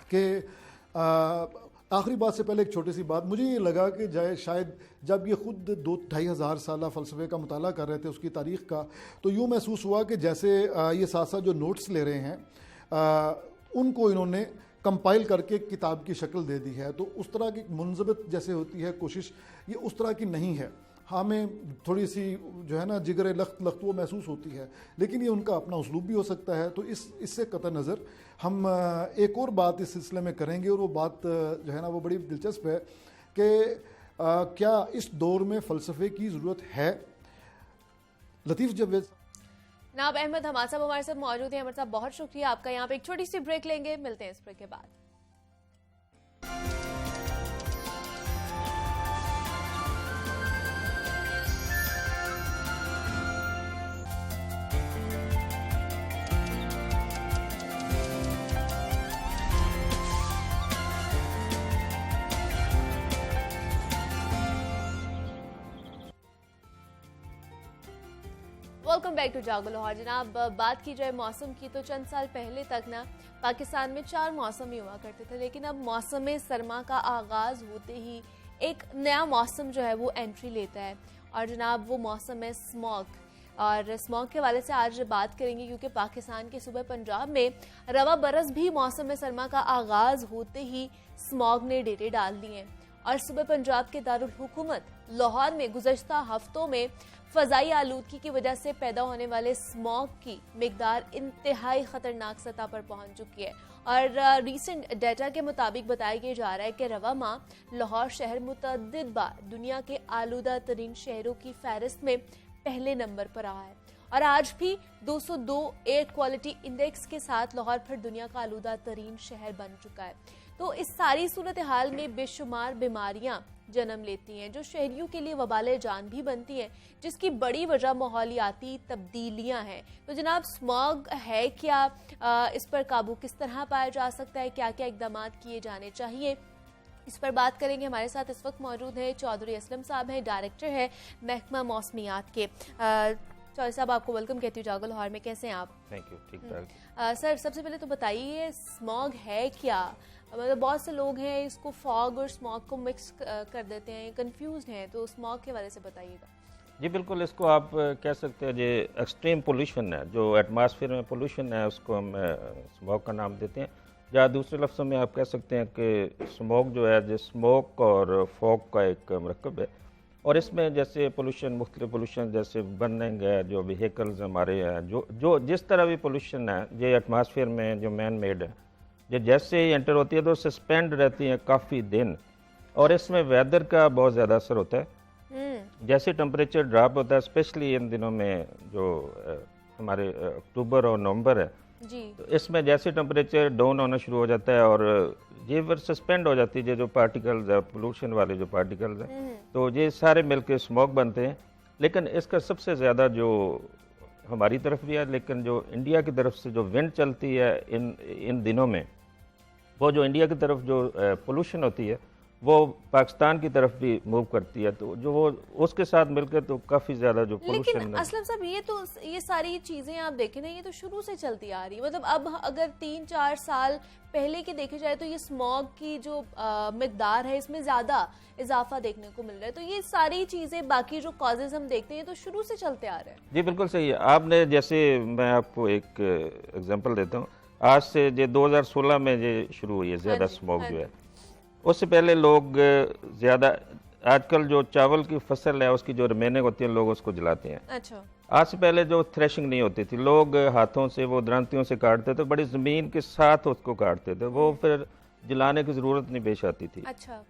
कि आखिरी बात से पहले एक छोटी सी बात, मुझे ये लगा कि शायद जब ये ख़ुद 2-2.5 हज़ार साल फ़लसफ़े का मुताला कर रहे थे उसकी तारीख़ का, तो यूँ महसूस हुआ कि जैसे ये साथ साथ जो नोट्स ले रहे हैं उनको इन्होंने कंपाइल करके किताब की शक्ल दे दी है। तो उस तरह की मुंज़बित जैसे होती है कोशिश, ये उस तरह की नहीं है। हमें थोड़ी सी जो है ना जिगर लख्त वो महसूस होती है, लेकिन ये उनका अपना उसलूब भी हो सकता है। तो इससे कतई नज़र हम एक और बात इस सिलसिले में करेंगे, और वो बात जो है ना वो बड़ी दिलचस्प है कि क्या इस दौर में फ़लसफ़े की ज़रूरत है। लतीफ़ जावेद नाब अहमद हमाद साहब हमारे साथ मौजूद हैं। अहमद साहब बहुत शुक्रिया आपका। यहाँ पे एक छोटी सी ब्रेक लेंगे, मिलते हैं इस ब्रेक के बाद। वेलकम बैक टू जागो लाहौर। जनाब, बात की जाए मौसम की तो चंद साल पहले तक ना पाकिस्तान में 4 मौसम ही हुआ करते थे, लेकिन अब मौसम सरमा का आगाज होते ही एक नया मौसम जो है वो एंट्री लेता है और जनाब वो मौसम है स्मॉग। और स्मॉग के हवाले से आज बात करेंगे क्योंकि पाकिस्तान के सूबे पंजाब में रवा बरस भी मौसम सरमा का आगाज होते ही स्मॉग ने डेरे डाल दिए हैं और सूबे पंजाब के दारुल हुकूमत लाहौर में गुज़श्ता हफ्तों में फ़ज़ाई आलूदगी की वजह से पैदा होने वाले स्मॉग की मिकदार इंतहाई ख़तरनाक सतह पर पहुंच चुकी है। और रीसेंट डाटा के मुताबिक बताया जा रहा है कि रवा माह लाहौर शहर मुतअद्दिद बार दुनिया के आलूदा तरीन शहरों की फहरिस्त में पहले नंबर पर रहा है और आज भी 202 एयर क्वालिटी इंडेक्स के साथ लाहौर फिर दुनिया का आलूदा तरीन शहर बन चुका है। तो इस सारी सूरत हाल में बेशुमार बीमारियां जन्म लेती हैं जो शहरियों के लिए वबाले जान भी बनती हैं, जिसकी बड़ी वजह माहौलियाती तब्दीलियां हैं। तो जनाब, स्मॉग है क्या, इस पर काबू किस तरह पाया जा सकता है, क्या क्या इकदाम किए जाने चाहिए, इस पर बात करेंगे। हमारे साथ इस वक्त मौजूद है चौधरी असलम साहब हैं, डायरेक्टर है महकमा मौसमियात के। चौधरी साहब, आपको वेलकम कहती हूँ जागो लाहौर में। कैसे हैं आप? थैंक यू, ठीक ठाक। सर, सबसे पहले तो बताइए स्मॉग है क्या? मतलब बहुत से लोग हैं इसको फॉग और स्मॉग को मिक्स कर देते हैं, कंफ्यूज हैं, तो स्मॉग के बारे से बताइएगा। जी बिल्कुल, इसको आप कह सकते हैं जो एक्सट्रीम पोल्यूशन है, जो एटमॉस्फेयर में पोल्यूशन है उसको हम स्मॉग का नाम देते हैं, या दूसरे लफ्ज़ों में आप कह सकते हैं कि स्मॉग जो है जो स्मोक और फॉग का एक मरकब है। और इसमें जैसे पोल्यूशन, मुख्तलिफ पोल्यूशन जैसे बर्निंग है, जो व्हीकल्स हमारे हैं, जो जिस तरह भी पोल्यूशन है ये एटमॉस्फेयर में जो मैन मेड है, जो जैसे ही एंटर होती है तो सस्पेंड रहती हैं काफ़ी दिन और इसमें वेदर का बहुत ज़्यादा असर होता है। जैसे टेम्परेचर ड्रॉप होता है स्पेशली इन दिनों में जो हमारे अक्टूबर और नवंबर है जी, तो इसमें जैसे टेम्परेचर डाउन होना शुरू हो जाता है और ये फिर सस्पेंड हो जाती है जो पार्टिकल्स है, पोल्यूशन वाले जो पार्टिकल्स हैं, तो ये सारे मिलकर स्मोक बनते हैं। लेकिन इसका सबसे ज़्यादा जो हमारी तरफ भी है, लेकिन जो इंडिया की तरफ से जो विंड चलती है इन दिनों में, वो जो इंडिया की तरफ जो पोल्यूशन होती है वो पाकिस्तान की तरफ भी मूव करती है, तो जो वो उसके साथ मिलकर तो काफ़ी ज़्यादा जो पोल्यूशन। लेकिन असलम साहब, ये सारी चीज़ें आप देखें ना, ये तो शुरू से चलती आ रही है। मतलब अब अगर 3-4 साल पहले की देखे जाए तो ये स्मॉग की जो मिकदार है इसमें ज़्यादा इजाफा देखने को मिल रहा है। तो ये सारी चीज़ें, बाकी जो कॉजेज हम देखते हैं, तो शुरू से चलते आ रहे हैं। जी बिल्कुल सही है। आपने जैसे, मैं आपको एक एग्जांपल देता हूँ, आज से जो 2016 में ये शुरू हुई है ज़्यादा स्मोक जो है, उससे पहले लोग ज़्यादा, आजकल जो चावल की फसल है उसकी जो रिमेनिंग होती है लोग उसको जलाते हैं। अच्छा। आज से पहले जो थ्रेशिंग नहीं होती थी, लोग हाथों से वो दरांतियों से काटते थे, बड़ी ज़मीन के साथ उसको काटते थे, वो फिर जलाने की ज़रूरत नहीं पेश आती थी। अच्छा।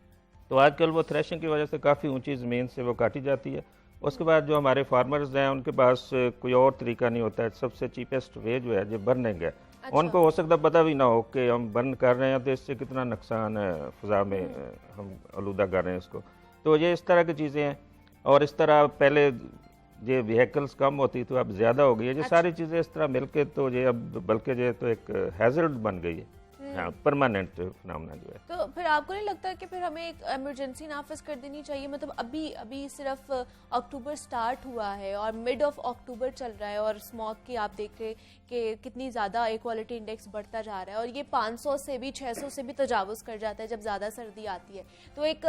तो आजकल वो थ्रेशिंग की वजह से काफ़ी ऊंची ज़मीन से वो काटी जाती है। उसके बाद जो हमारे फार्मर्स हैं उनके पास कोई और तरीका नहीं होता है, सबसे चीपेस्ट वे जो है जो बर्निंग है। अच्छा। उनको हो सकता पता भी ना हो कि हम बर्न कर रहे हैं तो इससे कितना नुकसान है, फ़िज़ा में हम आलूदा कर रहे हैं इसको। तो ये इस तरह की चीज़ें हैं। और इस तरह पहले ये व्हीकल्स कम होती तो अब ज़्यादा हो गई है। ये सारी चीज़ें इस तरह मिल के तो ये अब बल्कि जो तो एक हैज़र्ड बन गई है, हाँ, परमानेंट फिनोमेना जो है। तो फिर आपको नहीं लगता कि फिर हमें एक इमरजेंसी नाफिज कर देनी चाहिए? मतलब अभी सिर्फ अक्टूबर स्टार्ट हुआ है और मिड ऑफ अक्टूबर चल रहा है और स्मॉग की आप देख रहे कि कितनी ज़्यादा एयर क्वालिटी इंडेक्स बढ़ता जा रहा है और ये 500 से भी 600 से भी तजावुज़ कर जाता है जब ज़्यादा सर्दी आती है। तो एक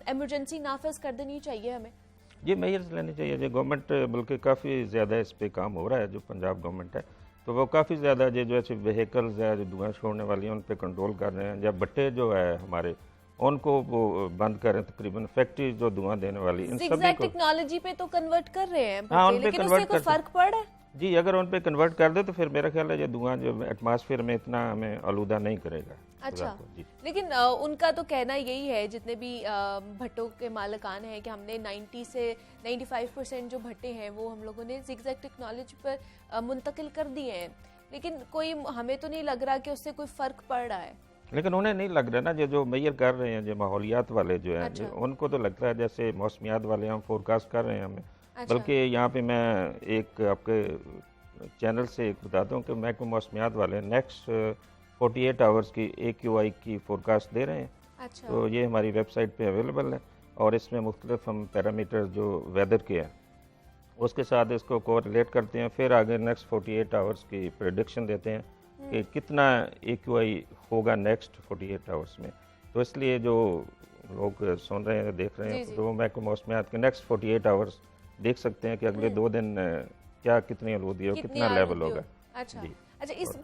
इमरजेंसी नाफिज कर देनी चाहिए हमें? ये मेजर्स लेने चाहिए। जो गवर्नमेंट बल्कि काफ़ी ज़्यादा इस पर काम हो रहा है, जो पंजाब गवर्नमेंट है, तो वो काफ़ी ज़्यादा जो ऐसे व्हीकल्स है जो धुआं छोड़ने वाली हैं उन पर कंट्रोल कर रहे हैं। या भट्टे जो है हमारे उनको वो बंद कर रहे हैं, तकरीबन फैक्ट्री जो धुआं देने वाली, इन सभी को टेक्नोलॉजी पे तो कन्वर्ट कर रहे हैं। हाँ, उन पे लेकिन कन्वर्ट उससे कोई फर्क पड़ रहा है? जी, अगर उन पे कन्वर्ट कर दे तो फिर मेरा ख्याल है ये धुआं जो एटमॉस्फेयर में इतना हमें आलूदा नहीं करेगा। अच्छा। लेकिन उनका तो कहना यही है, जितने भी भट्टों के मालिकान हैं, कि हमने 90 से 95% जो भट्टे हैं वो हम लोगों ने ज़िगज़ैग टेक्नोलॉजी पर मुंतकिल कर दिए हैं। लेकिन कोई, हमें तो नहीं लग रहा कि उससे कोई फ़र्क पड़ रहा है। लेकिन उन्हें नहीं लग रहा ना, जो मेजर कर रहे हैं जो माहौलियात वाले जो हैं। अच्छा। उनको तो लगता है जैसे मौसमियात वाले हम फोरकास्ट कर रहे हैं हमें। अच्छा। बल्कि यहाँ पे मैं एक आपके चैनल से एक बताता हूँ कि महकमा मौसमियात वाले नेक्स्ट 48 आवर्स की AQI की फोरकास्ट दे रहे हैं। अच्छा। तो ये हमारी वेबसाइट पे अवेलेबल है और इसमें मुख्तलिफ हम पैरामीटर जो वेदर के हैं उसके साथ इसको कोरिलेट करते हैं, फिर आगे नेक्स्ट 48 आवर्स की प्रेडिक्शन देते हैं कि कितना AQI होगा नेक्स्ट 48 आवर्स में। तो इसलिए जो लोग सुन रहे हैं, देख रहे हैं, तो वो महकमा मौसमियात के नेक्स्ट 48 आवर्स देख सकते हैं कि अगले 2 दिन क्या कितनी आलूदी हो, कितना लेवल होगा। अच्छा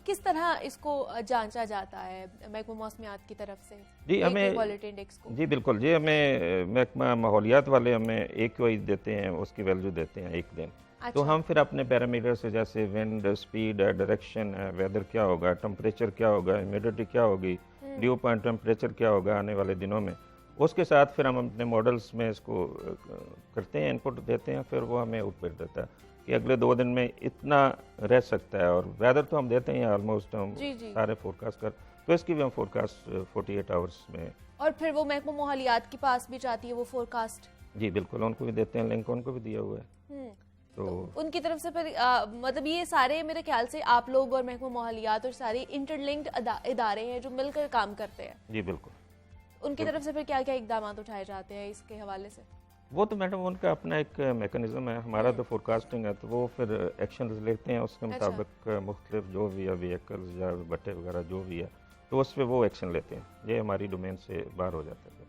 किस तरह इसको जांचा जाता है महकमा मौसमियात की तरफ से? जी हमें क्वालिटी इंडेक्स को, जी बिल्कुल जी, हमें महकमा माहौलियात वाले हमें AQI देते हैं, उसकी वैल्यू देते हैं एक दिन। अच्छा। तो हम फिर अपने पैरामीटर से, जैसे विंड स्पीड है, डायरेक्शन है, वेदर क्या होगा, टेम्परेचर क्या होगा, ह्यूमिडिटी क्या होगी, ड्यू पॉइंट टेम्परेचर क्या होगा आने वाले दिनों में, उसके साथ फिर हम अपने मॉडल्स में इसको करते हैं, इनपुट देते हैं, फिर वो हमें आउटपुट देता है कि अगले 2 दिन में इतना रह सकता है। और वेदर तो हम देते हैं ऑलमोस्ट, हम सारे फोरकास्ट कर, तो इसकी भी हम फोरकास्ट 48 आवर्स में, और फिर वो महकमा माहौलियात के पास भी जाती है वो फोरकास्ट। जी बिल्कुल, उनको भी देते हैं, लिंक उनको भी दिया हुआ है। तो उनकी तरफ से फिर मतलब ये सारे मेरे ख्याल से आप लोग और महकमा माहौलियात और सारे इंटरलिंक्ड इदारे हैं जो मिलकर काम करते हैं। जी बिल्कुल। उनकी तरफ से फिर क्या क्या इकदाम उठाए जाते हैं इसके हवाले से? वो तो मैडम उनका अपना एक मैकेनिज्म है, हमारा तो फोरकास्टिंग है, तो वो फिर एक्शन लेते हैं उसके मुताबिक मुख्तलिफ जो भी है व्हीकल्स या बट्टे वगैरह जो भी है, तो उस पर वो एक्शन लेते हैं, ये हमारी डोमेन से बाहर हो जाता है।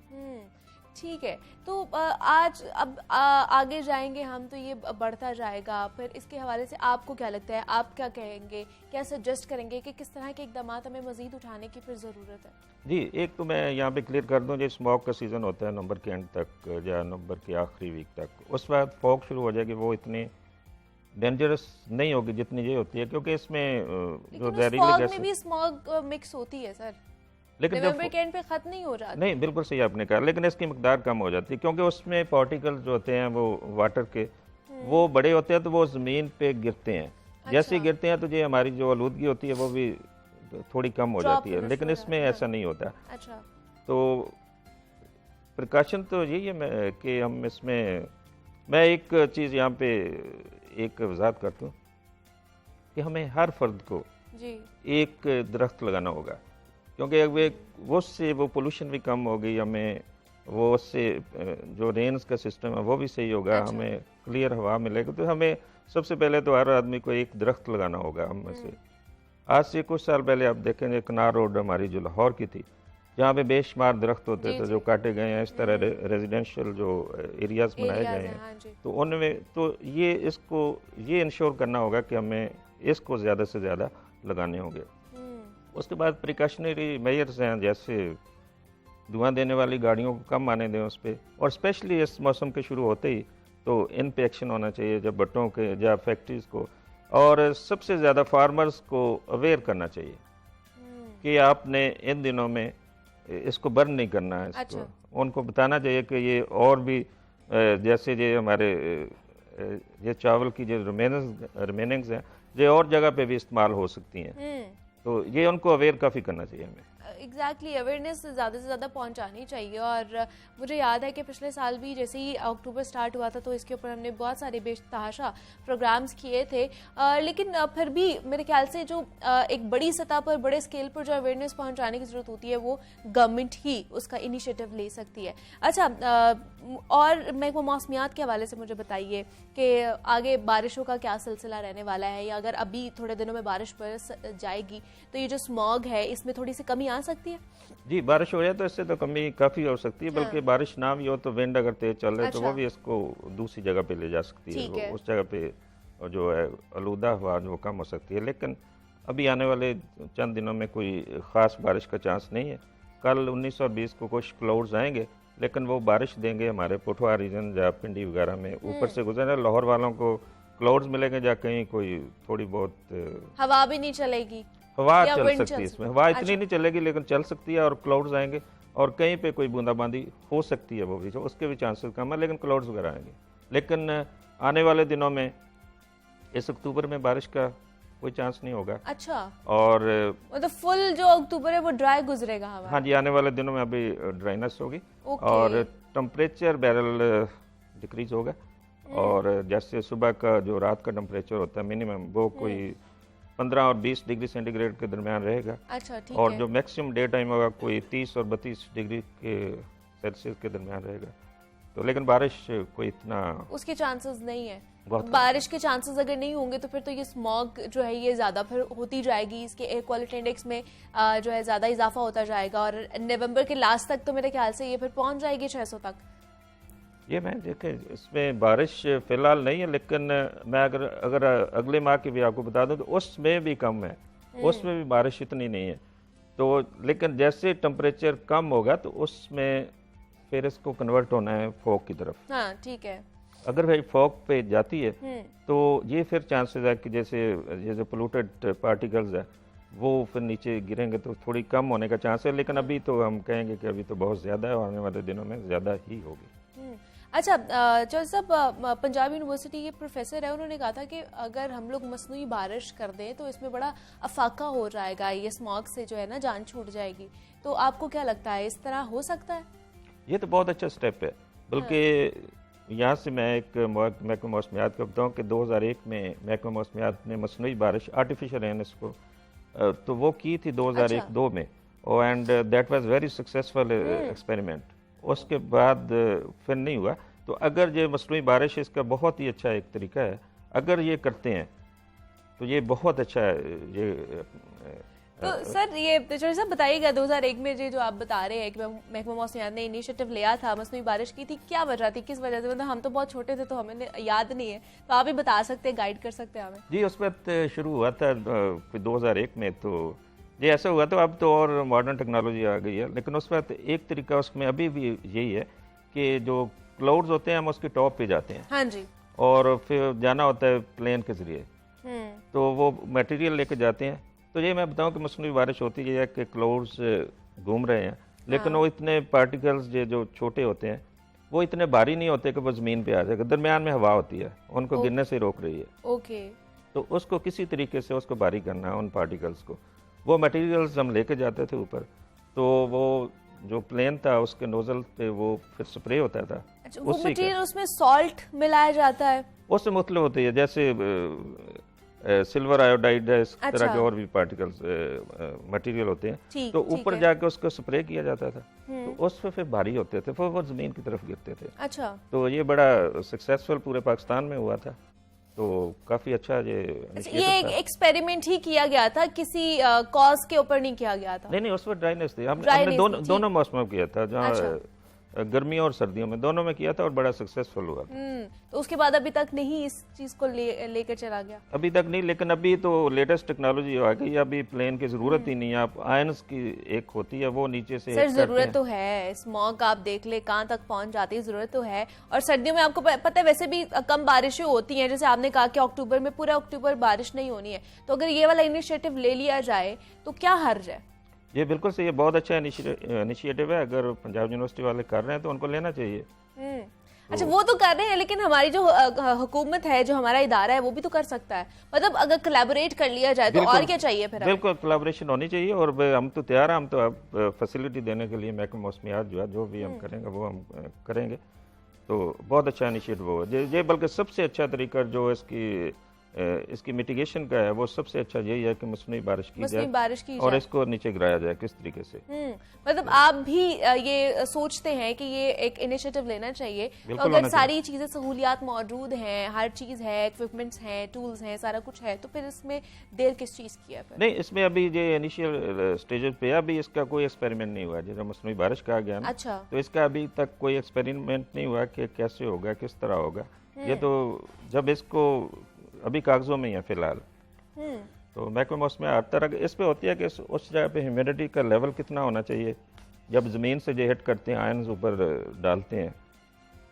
ठीक है, तो आज अब आगे जाएंगे हम, तो ये बढ़ता जाएगा, फिर इसके हवाले से आपको क्या लगता है, आप क्या कहेंगे, क्या सजेस्ट करेंगे कि किस तरह के इकदाम हमें मजीद उठाने की फिर ज़रूरत है? जी, एक तो मैं यहाँ पे क्लियर कर दूँ, जो स्मॉग का सीज़न होता है नवंबर के एंड तक या नवंबर के आखिरी वीक तक, उस बाद फॉग शुरू हो जाएगी, वो इतनी डेंजरस नहीं होगी जितनी ये होती है, क्योंकि इसमें जो जहरीली गैस में भी स्मॉग मिक्स होती है सर, लेकिन नवंबर के एंड पे खत्म नहीं हो जाती। नहीं, बिल्कुल सही आपने कहा, लेकिन इसकी मकदार कम हो जाती है, क्योंकि उसमें पार्टिकल्स जो होते हैं वो वाटर के वो बड़े होते हैं, तो वो ज़मीन पे गिरते हैं। अच्छा। जैसे गिरते हैं तो ये हमारी जो आलूदगी होती है वो भी थोड़ी कम हो जाती है, लेकिन इसमें ऐसा नहीं होता। अच्छा। तो प्रिकॉशन तो यही है कि हम इसमें, मैं एक चीज़ यहाँ पे एक वजाहत करता हूँ कि हमें हर फर्द को एक दरख्त लगाना होगा, क्योंकि वो उससे वो पोल्यूशन भी कम होगी, हमें वो उससे जो रेंस का सिस्टम है वो भी सही होगा। अच्छा। हमें क्लियर हवा मिलेगी, तो हमें सबसे पहले तो हर आदमी को एक दरख्त लगाना होगा हम में से। आज से कुछ साल पहले आप देखेंगे कनार रोड हमारी जो लाहौर की थी, जहाँ पे बेशुमार दरख्त होते थे जो काटे गए हैं, इस तरह रेजिडेंशियल जो एरियाज बनाए गए हैं, तो उनमें तो ये इंश्योर करना होगा कि हमें इसको ज़्यादा से ज़्यादा लगाने होंगे। उसके बाद प्रिकॉशनरी मेजर्स हैं, जैसे धुआं देने वाली गाड़ियों को कम आने दें उस पर, और स्पेशली इस मौसम के शुरू होते ही तो इन पे एक्शन होना चाहिए, जब भट्टों के या फैक्ट्रीज़ को, और सबसे ज़्यादा फार्मर्स को अवेयर करना चाहिए कि आपने इन दिनों में इसको बर्न नहीं करना है। अच्छा। उनको बताना चाहिए कि ये और भी जैसे ये हमारे ये चावल की जो रिमेनिंग्स हैं ये और जगह पे भी इस्तेमाल हो सकती हैं, तो ये उनको अवेयर काफ़ी करना चाहिए हमें। एग्जैक्टली अवेयरनेस ज़्यादा से ज़्यादा पहुंचानी चाहिए। और मुझे याद है कि पिछले साल भी जैसे ही अक्टूबर स्टार्ट हुआ था तो इसके ऊपर हमने बहुत सारे बेतहाशा प्रोग्राम्स किए थे, लेकिन फिर भी मेरे ख्याल से जो एक बड़ी सतह पर बड़े स्केल पर जो अवेयरनेस पहुंचाने की ज़रूरत होती है वो गवर्नमेंट ही उसका इनिशिएटिव ले सकती है। अच्छा, और महकमा मौसमियात के हवाले से मुझे बताइए कि आगे बारिशों का क्या सिलसिला रहने वाला है, या अगर अभी थोड़े दिनों में बारिश बरस जाएगी तो ये जो स्मॉग है इसमें थोड़ी सी कमी आ सकती है? जी, बारिश हो जाए तो इससे तो कमी काफ़ी हो सकती है, बल्कि बारिश ना भी हो तो विंड अगर तेज चल रहे तो वो भी इसको दूसरी जगह पे ले जा सकती है, उस जगह पे जो है आलूदा हवा जो कम हो सकती है। लेकिन अभी आने वाले चंद दिनों में कोई ख़ास बारिश का चांस नहीं है। कल 19 और 20 को कुछ क्लाउड्स आएंगे, लेकिन वो बारिश देंगे हमारे पुठवा रीजन या पिंडी वगैरह में ऊपर से गुजरने। लाहौर वालों को क्लाउड्स मिलेंगे, या कहीं कोई थोड़ी बहुत हवा भी नहीं चलेगी, हवा चल सकती है इसमें, हवा इतनी नहीं चलेगी लेकिन चल सकती है, और क्लाउड्स आएंगे और कहीं पे कोई बूंदाबांदी हो सकती है, वो भी उसके भी चांसेस कम है, लेकिन क्लाउड्स वगैरह आएंगे। लेकिन आने वाले दिनों में इस अक्टूबर में बारिश का कोई चांस नहीं होगा। अच्छा, और मतलब फुल जो अक्टूबर है वो ड्राई गुजरेगा हवा? हाँ जी, आने वाले दिनों में अभी ड्राइनेस होगी और टेम्परेचर बैरल डिक्रीज होगा, और जैसे सुबह का जो रात का टेम्परेचर होता है मिनिमम वो कोई 15 और 20 डिग्री सेंटीग्रेड के दरमियान रहेगा। अच्छा, ठीक और है। जो मैक्सिमम डे टाइम होगा कोई 30 और 32 डिग्री के सेल्सियस के दरमियान रहेगा। तो लेकिन बारिश कोई इतना उसके चांसेस नहीं है। बहुत बारिश के चांसेस अगर नहीं होंगे तो फिर तो ये स्मॉग जो है ये ज़्यादा फिर होती जाएगी, इसके एयर क्वालिटी इंडेक्स में जो है ज़्यादा इजाफा होता जाएगा और नवंबर के लास्ट तक तो मेरे ख्याल से ये फिर पहुंच जाएगी 600 तक। ये मैं देखे इसमें बारिश फिलहाल नहीं है, लेकिन मैं अगर अगले माह की भी आपको बता दूं तो उसमें भी कम है, उसमें भी बारिश इतनी नहीं है। तो लेकिन जैसे टेम्परेचर कम होगा तो उसमें फिर इसको कन्वर्ट होना है फॉग की तरफ। हाँ ठीक है। अगर भाई फॉग पे जाती है तो ये फिर चांसेस है कि जैसे ये जो पोल्यूटेड पार्टिकल्स है वो फिर नीचे गिरेंगे तो थोड़ी कम होने का चांस है, लेकिन अभी तो हम कहेंगे कि अभी तो बहुत ज़्यादा है और आने वाले दिनों में ज़्यादा ही होगी। अच्छा चौधरी साहब, पंजाब यूनिवर्सिटी के प्रोफेसर है, उन्होंने कहा था कि अगर हम लोग मसनूई बारिश कर दें तो इसमें बड़ा अफाका हो जाएगा, ये स्मॉग से जो है ना जान छूट जाएगी। तो आपको क्या लगता है, इस तरह हो सकता है? ये तो बहुत अच्छा स्टेप है, बल्कि यहाँ से मैं एक महकमा मौसमियात को बताऊँ कि 2001 में महकमा मौसमियात ने मसनूई बारिश आर्टिफिशियल रेन इसको तो वो की थी 2001-2 में, and that was very successful experiment. उसके बाद फिर नहीं हुआ। तो अगर ये मसनूई बारिश इसका बहुत ही अच्छा एक तरीका है, अगर ये करते हैं तो ये बहुत अच्छा है। ये तो सर ये चौधरी साहब बताइएगा, 2001 में जो आप बता रहे हैं कि महकमा मौसमियात ने इनिशिएटिव लिया था, मसनूई बारिश की थी, क्या वजह थी, किस वजह से? मतलब हम तो बहुत छोटे थे तो हमें याद नहीं है, तो आप ही बता सकते हैं, गाइड कर सकते हैं हमें। जी उस वक्त शुरू हुआ था 2001 में, तो ये ऐसा हुआ। तो अब तो और मॉडर्न टेक्नोलॉजी आ गई है, लेकिन उस वक्त एक तरीका उसमें अभी भी यही है कि जो क्लाउड्स होते हैं हम उसके टॉप पे जाते हैं। हाँ जी। और फिर जाना होता है प्लेन के जरिए, तो वो मटेरियल लेके जाते हैं। तो ये मैं बताऊं कि मसनूई बारिश होती है कि क्लाउड्स घूम रहे हैं, लेकिन वो इतने पार्टिकल्स जो छोटे होते हैं वो इतने भारी नहीं होते कि वो ज़मीन पे आ जाएगा। दरमियान में हवा होती है, उनको गिरने से रोक रही है। ओके। तो उसको किसी तरीके से उसको भारी करना है, उन पार्टिकल्स को। वो मटेरियल्स हम लेके जाते थे ऊपर, तो वो जो प्लेन था उसके नोजल पे वो फिर स्प्रे होता था। अच्छा, वो मटेरियल उसमें सॉल्ट मिलाया जाता है? उससे मतलब होती है जैसे सिल्वर आयोडाइड है, इस तरह के और भी पार्टिकल्स मटेरियल होते हैं, तो ऊपर जाके उसको स्प्रे किया जाता था, तो उससे फिर भारी होते थे, फिर वो जमीन की तरफ गिरते थे। अच्छा। तो ये बड़ा सक्सेसफुल पूरे पाकिस्तान में हुआ था, तो काफी अच्छा ये एक एक्सपेरिमेंट ही किया गया था, किसी कॉज के ऊपर नहीं किया गया था? नहीं, उस वक्त ड्राइनेस थी। हमने दोनों मौसमों में किया था, जहाँ गर्मियों और सर्दियों में दोनों में किया था और बड़ा सक्सेसफुल हुआ। तो उसके बाद अभी तक नहीं इस चीज को लेकर चला गया? अभी तक नहीं, लेकिन अभी तो लेटेस्ट टेक्नोलॉजी आ गई है, अभी प्लेन की जरूरत ही नहीं है। आप आयंस की एक होती है वो नीचे से सर जरूरत तो है, स्मॉग आप देख ले कहाँ तक पहुंच जाती है, जरूरत तो है। और सर्दियों में आपको पता है वैसे भी कम बारिशें होती हैं, जैसे आपने कहा कि अक्टूबर में पूरा अक्टूबर बारिश नहीं होनी है, तो अगर ये वाला इनिशिएटिव ले लिया जाए तो क्या हर्ज है? ये बिल्कुल सही है, बहुत अच्छा इनिशिएटिव है। अगर पंजाब यूनिवर्सिटी वाले कर रहे हैं तो उनको लेना चाहिए। अच्छा, वो तो कर रहे हैं, लेकिन हमारी जो हुकूमत है, जो हमारा इदारा है, वो भी तो कर सकता है। मतलब अगर कोलैबोरेट कर लिया जाए तो और क्या चाहिए फिर? बिल्कुल कोलैबोरेशन होनी चाहिए, और हम तो तैयार हैं। हम तो अब फैसिलिटी देने के लिए महकमा मौसमियात जो भी हम करेंगे वो हम करेंगे। तो बहुत अच्छा इनिशिएटिव होगा ये, बल्कि सबसे अच्छा तरीका जो इसकी मिटिगेशन का है वो सबसे अच्छा यही है कि मसनूई बारिश की जाए और इसको नीचे गिराया जाए किस तरीके से। मतलब आप भी ये सोचते हैं कि ये एक इनिशिएटिव लेना चाहिए, तो अगर सारी चीजें सहूलियात मौजूद हैं, हर चीज है, इक्विपमेंट्स हैं, टूल्स हैं, सारा कुछ है, तो फिर इसमें देर किस चीज की है? नहीं, इसमें अभी ये इनिशियल स्टेजेस पे अभी इसका कोई एक्सपेरिमेंट नहीं हुआ। जैसे मसनूई बारिश कहा गया ना, अच्छा, तो इसका अभी तक कोई एक्सपेरिमेंट नहीं हुआ कि कैसे होगा, किस तरह होगा। ये तो जब इसको अभी कागजों में ही है फिलहाल। तो महकमा मौसम हर तरह इस पे होती है कि उस जगह पे ह्यूमिडिटी का लेवल कितना होना चाहिए। जब ज़मीन से जो हिट करते हैं, आयन्स ऊपर डालते हैं,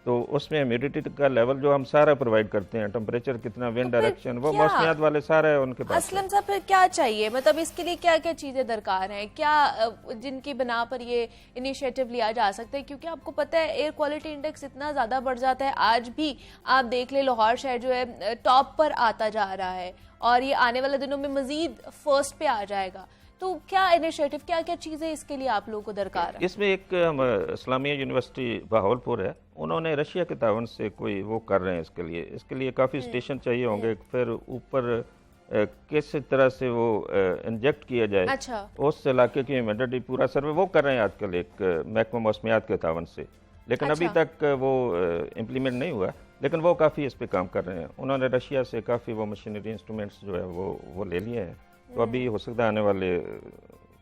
तो उसमें ह्यूमिडिटी का लेवल जो हम सारा प्रोवाइड करते हैं, टेम्परेचर कितना, विंड डायरेक्शन, वो मौसमियात वाले सारा है उनके पास। असलम साहब फिर क्या चाहिए, मतलब इसके लिए क्या क्या चीज़ें दरकार हैं, क्या जिनकी बिना पर ये इनिशिएटिव लिया जा सकता है? क्योंकि आपको पता है एयर क्वालिटी इंडेक्स इतना ज़्यादा बढ़ जाता है। आज भी आप देख ले लाहौर शहर जो है टॉप पर आता जा रहा है, और ये आने वाले दिनों में मजीद फर्स्ट पे आ जाएगा। तो क्या इनिशिएटिव, क्या क्या चीज़ें इसके लिए आप लोगों को दरकार है? इसमें एक इस्लामिया यूनिवर्सिटी बहावलपुर है, उन्होंने रशिया के तावन से कोई वो कर रहे हैं इसके लिए काफ़ी स्टेशन चाहिए होंगे। फिर ऊपर किस तरह से वो इंजेक्ट किया जाए, अच्छा, उस इलाके की ह्यूमिडिटी पूरा सर्वे वो कर रहे हैं आजकल एक महकमा मौसमियात के तावन से। लेकिन अभी तक वो इम्प्लीमेंट नहीं हुआ, लेकिन वो काफ़ी इस पे काम कर रहे हैं। उन्होंने रशिया से काफ़ी वो मशीनरी इंस्ट्रूमेंट्स जो है वो ले लिए हैं, तो अभी हो सकता है आने वाले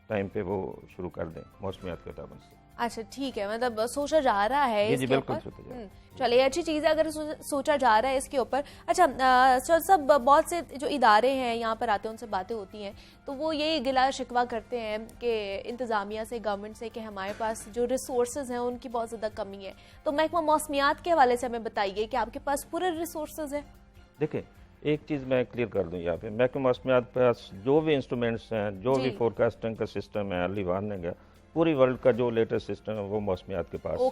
टाइम पे वो शुरू कर दें मौसमियात के ताबन से। अच्छा ठीक है, मतलब सोचा जा रहा है जी इसके बिल्कुल ऊपर। चलिए अच्छी चीज़ है अगर सोचा जा रहा है इसके ऊपर। अच्छा सर, सब बहुत से जो इदारे हैं यहाँ पर आते हैं, उनसे बातें होती हैं तो वो यही गिला शिकवा करते हैं कि इंतज़ामिया से, गवर्नमेंट से, कि हमारे पास जो रिसोर्सेज हैं उनकी बहुत ज़्यादा कमी है। तो महकमा मौसमियात के हवाले से हमें बताइए कि आपके पास पूरे रिसोर्सेज हैं। देखिए एक चीज़ मैं क्लियर कर दूं यहाँ पे, महकमा मौसमियात के पास जो भी इंस्ट्रूमेंट्स हैं, जो भी फोरकास्टिंग का सिस्टम है, अर्ली वार्निंग है, पूरी वर्ल्ड का जो लेटेस्ट सिस्टम है वो मौसमियात के पास है।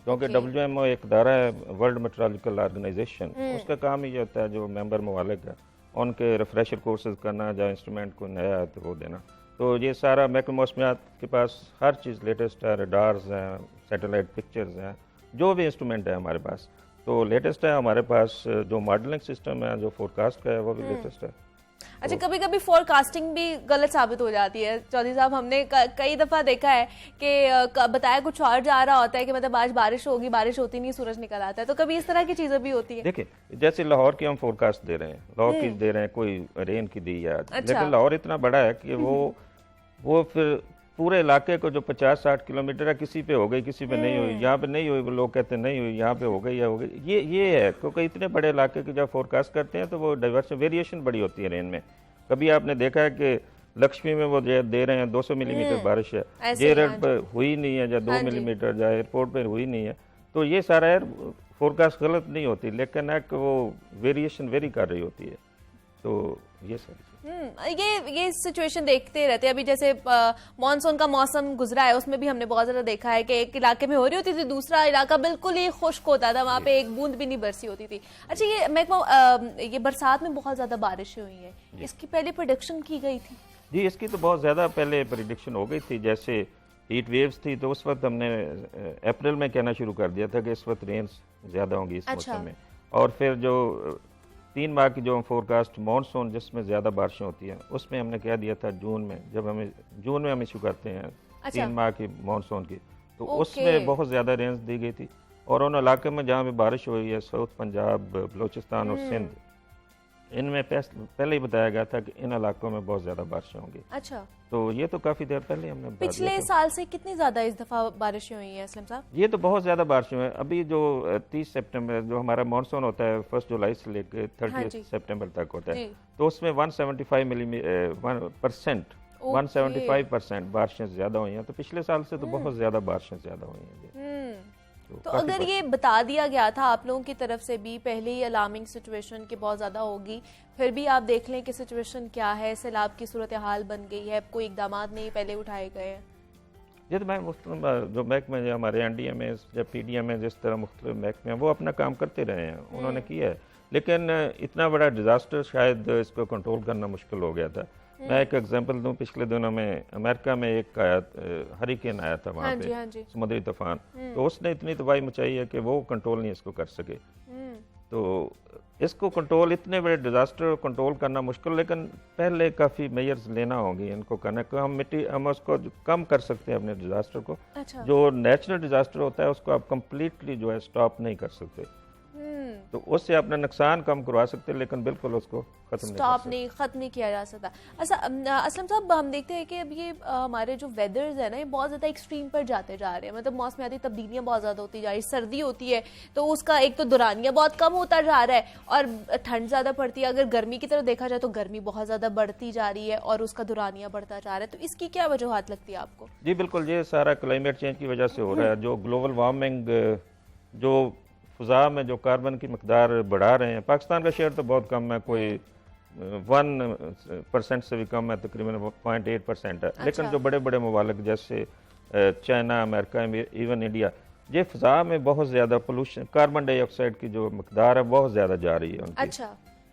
क्योंकि WMO एक अदारा है, वर्ल्ड मेट्रोलॉजिकल ऑर्गेनाइजेशन, उसका काम ही होता है जो मेंबर ममालिक है उनके रिफ्रेशर कोर्सेज करना, या इंस्ट्रूमेंट को नया है तो वो देना। तो ये सारा महकमा मौसमियात के पास हर चीज़ लेटेस्ट है, रडार्स हैं, सैटेलाइट पिक्चर्स हैं, जो भी इंस्ट्रूमेंट है हमारे पास तो लेटेस्ट है। हमारे पास जो मॉडलिंग सिस्टम है, जो फोरकास्ट का है, वो भी लेटेस्ट है। अच्छा, कभी कभी फोरकास्टिंग भी गलत साबित हो जाती है चौधरी साहब। हमने कई दफा देखा है कि बताया कुछ और जा रहा होता है कि मतलब आज बारिश होगी, बारिश होती नहीं, सूरज निकल आता है। तो कभी इस तरह की चीजें भी होती है। देखिए जैसे लाहौर की हम फोरकास्ट दे रहे हैं, लाहौर की दे रहे हैं, कोई रेन की दी है, लेकिन लाहौर इतना बड़ा है कि वो फिर पूरे इलाके को जो 50-60 किलोमीटर है, किसी पे हो गई, किसी पे नहीं हुई, यहाँ पे नहीं हुई, वो लोग कहते हैं नहीं हुई, यहाँ पे हो गई या हो गई। ये है क्योंकि इतने बड़े इलाके की जब फोरकास्ट करते हैं तो वो डाइवर्स वेरिएशन बड़ी होती है रेन में। कभी आपने देखा है कि लक्ष्मी में वो दे रहे हैं 200 मिलीमीटर बारिश है, जेरड पर हुई नहीं है, या 2 मिलीमीटर, या एयरपोर्ट पर हुई नहीं है, तो ये सारा फोरकास्ट गलत नहीं होती, लेकिन एक वो वेरिएशन वेरी कर रही होती है। तो ये सारी ये सिचुएशन देखते रहते हैं। अभी जैसे मानसून का मौसम गुजरा है, उसमें भी हमने बहुत ज्यादा देखा है कि एक इलाके में हो रही होती थी, दूसरा इलाका बिल्कुल ही खुश्क होता था, वहां पे एक बूंद भी नहीं बरसी होती थी। अच्छा, ये बरसात में बहुत ज्यादा बारिशें हुई हैं, इसकी पहले प्रेडिक्शन की गई थी? जी, इसकी तो बहुत ज्यादा पहले प्रेडिक्शन हो गई थी। जैसे हीट वेव्स थी तो उस वक्त हमने अप्रैल में कहना शुरू कर दिया था कि इस वक्त रेंज ज्यादा होंगी इस मौसम में। और फिर जो 3 माह की जो फोरकास्ट मानसून जिसमें ज़्यादा बारिशें होती हैं, उसमें हमने कह दिया था जून में, जब जून में हम इशू करते हैं 3 माह की मानसून की, तो उसमें बहुत ज़्यादा रेंज दी गई थी। और उन इलाके में जहाँ भी बारिश हुई है, साउथ पंजाब, बलूचिस्तान और सिंध, इनमें पहले ही बताया गया था कि इन इलाकों में बहुत ज़्यादा बारिशें होंगी। अच्छा, तो ये तो काफ़ी देर पहले हमने पिछले साल से कितनी ज़्यादा इस दफ़ा बारिशें हुई हैं असलम साहब? ये तो बहुत ज़्यादा बारिशें हुई हैं। अभी जो 30 सितंबर जो हमारा मानसून होता है 1 जुलाई से लेकर 30 सितंबर तक होता है, तो उसमें 175% बारिशें ज़्यादा हुई हैं। तो पिछले साल से तो बहुत ज़्यादा बारिशें ज़्यादा हुई हैं। तो अगर ये बता दिया गया था आप लोगों की तरफ से भी पहले ही अलार्मिंग सिचुएशन की बहुत ज़्यादा होगी, फिर भी आप देख लें कि सिचुएशन क्या है, सैलाब की सूरत हाल बन गई है, कोई इकदाम नहीं पहले उठाए गए हैं? ये तो मैं जो महकमे जो हमारे NDM है या PDM है, जिस तरह मुख्तलिफ महकमे हैं, वो अपना काम करते रहे हैं, उन्होंने किया है। लेकिन इतना बड़ा डिज़ास्टर शायद इसको कंट्रोल करना मुश्किल हो गया था। मैं एक एग्जांपल दूं, पिछले दिनों में अमेरिका में एक हरिकेन आया था वहाँ पे, समुद्री तूफान, तो उसने इतनी तबाही मचाई है कि वो कंट्रोल नहीं इसको कर सके। तो इसको कंट्रोल, इतने बड़े डिजास्टर कंट्रोल करना मुश्किल, लेकिन पहले काफ़ी मेजर्स लेना होंगी इनको करने को। हम उसको कम कर सकते हैं अपने डिजास्टर को। अच्छा। जो नेचुरल डिजास्टर होता है उसको आप कंप्लीटली जो है स्टॉप नहीं कर सकते, तो उससे अपना नुकसान कम करवा सकते हैं, लेकिन बिल्कुल उसको खत्म नहीं किया जा सकता। अच्छा असलम साहब, हम देखते हैं कि अब ये हमारे जो वेदर्स है ना, ये बहुत ज़्यादा एक्सट्रीम पर जाते जा रहे हैं। मतलब मौसमियाती तब्दीलियाँ बहुत ज़्यादा होती जा रही है। सर्दी होती है तो उसका एक तो दुरानिया बहुत कम होता जा रहा है, और ठंड ज़्यादा पड़ती है। अगर गर्मी की तरफ देखा जाए तो गर्मी बहुत ज़्यादा बढ़ती जा रही है और उसका दुरानिया बढ़ता जा रहा है। तो इसकी क्या वजूहत लगती है आपको? जी बिल्कुल, ये सारा क्लाइमेट चेंज की वजह से हो रहा है। जो ग्लोबल वार्मिंग, जो फ़ज़ा में जो कार्बन की मकदार बढ़ा रहे हैं, पाकिस्तान का शेयर तो बहुत कम है, कोई 1% से भी कम है, तकरीबन 0.8% है। लेकिन जो बड़े बड़े ममालिक जैसे चाइना, अमेरिका, इवन इंडिया, ये फ़ज़ा में बहुत ज़्यादा पोल्यूशन, कार्बन डाइऑक्साइड की जो मकदार है बहुत ज़्यादा जा रही है उनकी। अच्छा।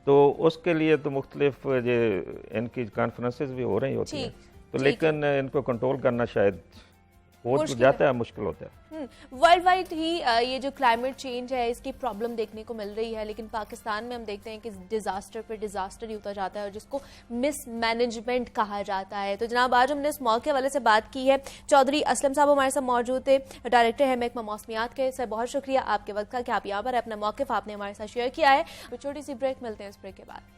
तो उसके लिए तो मुख्तलिफ ये इनकी कॉन्फ्रेंसेस भी हो रही होती हैं, तो लेकिन इनको कंट्रोल करना शायद हो जाता है, मुश्किल होता है। वर्ल्ड वाइड ही ये जो क्लाइमेट चेंज है इसकी प्रॉब्लम देखने को मिल रही है, लेकिन पाकिस्तान में हम देखते हैं कि डिजास्टर पे डिजास्टर ही होता जाता है और जिसको मिसमैनेजमेंट कहा जाता है। तो जनाब आज हमने इस मौके वाले से बात की है। चौधरी असलम साहब हमारे साथ मौजूद थे, डायरेक्टर है महकमा मौसमियात के। सर बहुत शुक्रिया आपके वक्त का कि आप यहाँ पर अपना मौक़िफ़ आपने हमारे साथ शेयर किया है। तो छोटी सी ब्रेक, मिलते हैं इस ब्रेक के बाद।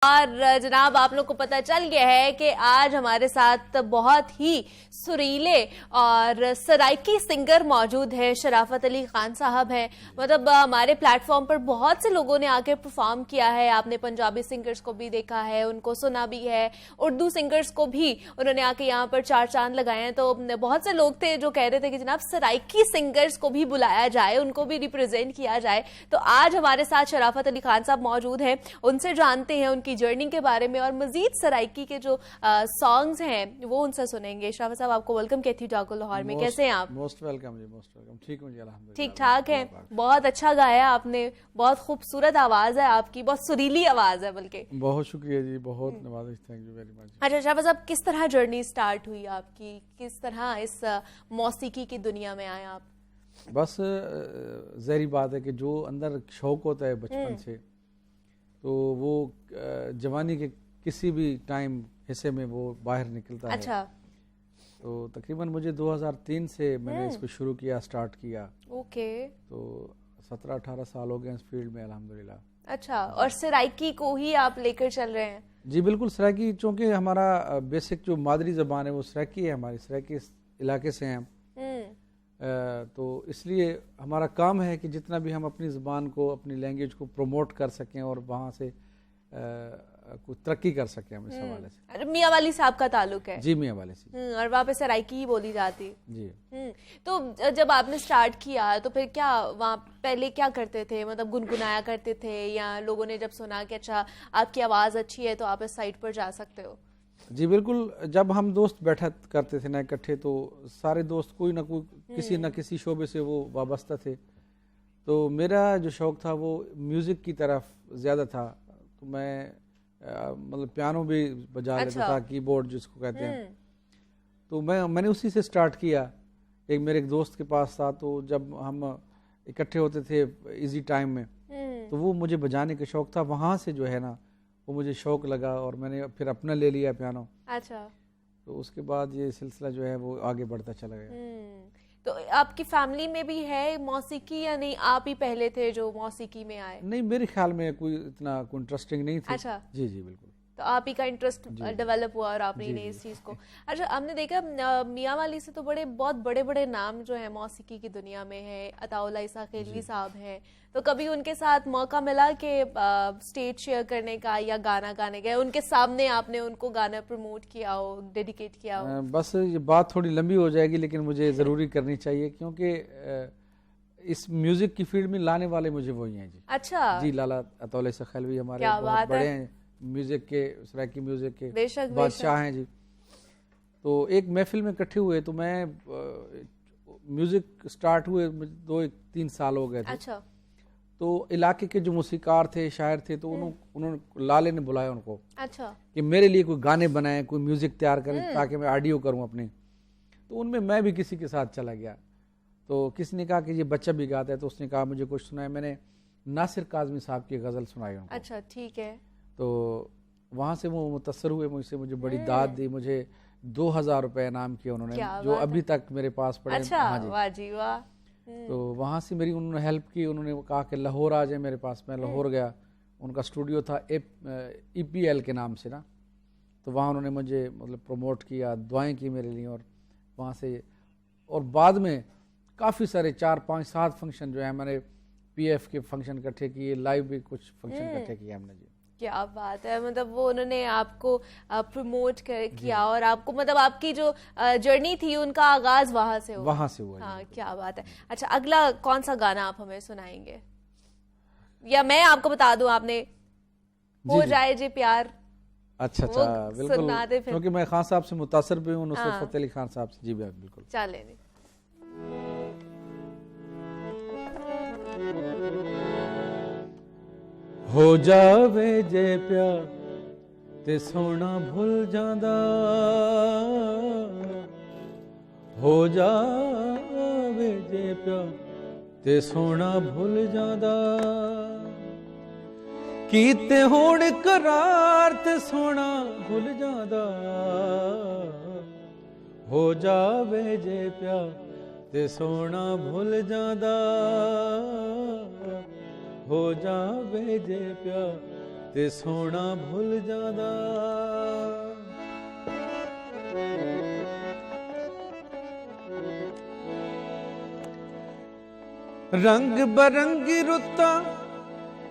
और जनाब आप लोग को पता चल गया है कि आज हमारे साथ बहुत ही सुरीले और सराइकी सिंगर मौजूद है। शराफत अली खान साहब हैं। मतलब हमारे प्लेटफॉर्म पर बहुत से लोगों ने आके परफॉर्म किया है। आपने पंजाबी सिंगर्स को भी देखा है, उनको सुना भी है, उर्दू सिंगर्स को भी उन्होंने आके यहाँ पर चार चांद लगाए हैं। तो बहुत से लोग थे जो कह रहे थे कि जनाब सराइकी सिंगर्स को भी बुलाया जाए, उनको भी रिप्रेजेंट किया जाए। तो आज हमारे साथ शराफत अली खान साहब मौजूद हैं, उनसे जानते हैं उनकी जर्नी के बारे में और मजीद सराइकी के जो सॉन्ग्स हैं वो उनसे सुनेंगे। शराफत साहब आपको वेलकम कहती हूँ जागो लाहौर में। कैसे हैं आप? मोस्ट वेलकम जी, मोस्ट वेलकम। ठीक हूँ जी, अल्हम्दुलिल्लाह। ठीक ठाक है। बहुत अच्छा गाया आपने, बहुत खूबसूरत आवाज है आपकी, बहुत सुरीली आवाज है बल्कि। बहुत शुक्रिया जी, बहुत नवाजिश, थैंक यू वेरी मच। अच्छा शराफत साहब, किस तरह जर्नी स्टार्ट हुई आपकी, किस तरह इस मौसीकी की दुनिया में आए आप? बस ज़ाहिर बात है कि जो अंदर शौक होता है बचपन से, तो वो जवानी के किसी भी टाइम हिस्से में वो बाहर निकलता है। अच्छा। तो तकरीबन मुझे 2003 से मैंने इसको शुरू किया, स्टार्ट किया। ओके। तो 17-18 साल हो गए इस फील्ड में अल्हम्दुलिल्लाह। अच्छा, और सराइकी को ही आप लेकर चल रहे हैं? जी बिल्कुल, सराइकी, चूँकि हमारा बेसिक जो मादरी ज़बान है वो सराइकी है, हमारी सराइकी इलाके से हैं हम। तो इसलिए हमारा काम है कि जितना भी हम अपनी ज़बान को, अपनी लैंग्वेज को प्रमोट कर सकें और वहाँ से कुछ तरक्की कर सकें हम इस हवाले से। मियाँ वाली साहब का ताल्लुक है? जी, मियाँ वाले से। और वहाँ पे सराइकी ही बोली जाती? जी। तो जब आपने स्टार्ट किया तो फिर क्या वहाँ पहले क्या करते थे? मतलब गुनगुनाया करते थे या लोगों ने जब सुना कि अच्छा आपकी आवाज़ अच्छी है तो आप इस साइड पर जा सकते हो? जी बिल्कुल, जब हम दोस्त बैठा करते थे ना इकट्ठे, तो सारे दोस्त कोई ना कोई किसी न किसी शोबे से वो वाबस्ता थे। तो मेरा जो शौक़ था वो म्यूज़िक की तरफ ज़्यादा था। तो मैं मतलब पियानो भी बजा लेता था, कीबोर्ड जिसको कहते हैं। तो मैंने उसी से स्टार्ट किया। मेरे एक दोस्त के पास था, तो जब हम इकट्ठे होते थे इजी टाइम में, तो वो मुझे बजाने का शौक़ था। वहाँ से जो है ना वो मुझे शौक़ लगा और मैंने फिर अपना ले लिया पियानो। अच्छा। तो उसके बाद ये सिलसिला जो है वो आगे बढ़ता चला गया। तो आपकी फैमिली में भी है मौसीकी या नहीं, आप ही पहले थे जो मौसीकी में आए? नहीं, मेरे ख्याल में कोई इतना कोई इंटरेस्टिंग नहीं थी। अच्छा। जी जी बिल्कुल। तो आप ही का इंटरेस्ट डेवलप हुआ और आपने ने इस चीज़ को। अच्छा, हमने देखा मियाँ वाली से तो बहुत बड़े बड़े नाम जो है मौसीकी की दुनिया में है। अताउल्ला ईसा खेलवी साहब हैं, तो कभी उनके साथ मौका मिला कि स्टेज शेयर करने का या गाना गाने का, उनके सामने आपने उनको गाना प्रमोट किया हो, डेडिकेट किया हो? बस ये बात थोड़ी लंबी हो जाएगी, लेकिन मुझे ज़रूरी करनी चाहिए क्योंकि इस म्यूज़िक की फील्ड में लाने वाले मुझे वही हैं जी। अच्छा जी, लाला अताउल्ला ईसा खेलवी हमारे बहुत बड़े हैं म्यूज़िक के, सराइकी म्यूज़िक के बादशाह हैं जी। तो एक महफिल में इकट्ठे हुए, तो मैं म्यूज़िक स्टार्ट हुए 2-3 साल हो गए थे। अच्छा। तो इलाके के जो मूसीकार थे, शायर थे, तो उन्होंने लाले ने बुलाया उनको। अच्छा। कि मेरे लिए कोई गाने बनाएं, कोई म्यूज़िक तैयार करें ताकि मैं ऑडियो करूं अपनी। तो उनमें मैं भी किसी के साथ चला गया। तो किसी ने कहा कि ये बच्चा भी गाता है, तो उसने कहा मुझे कुछ सुनाए। मैंने नासिर काज़मी साहब की गज़ल सुनाई उनको। अच्छा, ठीक है। तो वहाँ से वो मुतसर हुए मुझसे, मुझे बड़ी दाद दी। मुझे 2000 रुपये इनाम किया उन्होंने, जो अभी तक मेरे पास पड़े। अच्छा, वाह जी वाह। तो वहाँ से मेरी उन्होंने हेल्प की। उन्होंने कहा कि लाहौर आ जाए मेरे पास। मैं लाहौर गया, उनका स्टूडियो था EPL के नाम से ना। तो वहाँ उन्होंने मुझे मतलब प्रमोट किया, दुआएं की मेरे लिए। और वहाँ से और बाद में काफ़ी सारे 4-5-7 फंक्शन जो है हमारे PF के फंक्शन इकट्ठे किए, लाइव भी कुछ फंक्शन इकट्ठे किए हमने जी। क्या बात है, मतलब वो उन्होंने आपको प्रमोट किया और आपको मतलब आपकी जो जर्नी थी उनका आगाज वहां से हुआ। वहां से हुआ। हाँ, क्या बात है। अच्छा, अगला कौन सा गाना आप हमें सुनाएंगे या मैं आपको बता दूं, आपने हो जाए जे प्यार? अच्छा बिल्कुल, क्योंकि मैं खान साहब से मुतासर भी हूँ, नुसरत फतेह अली खान साहब से। जी बिल्कुल, चले। हो जावे जे प्यार ते सोना भुल जांदा, हो जावे जे प्यार ते सोना भुल जांदा, कीते होण करार ते सोना भुल जांदा, हो जावे जे प्यार ते सोना भुल जांदा, हो जावे जे प्यार ते सोना भुल जांदा। रंग बरंगी रुत्तां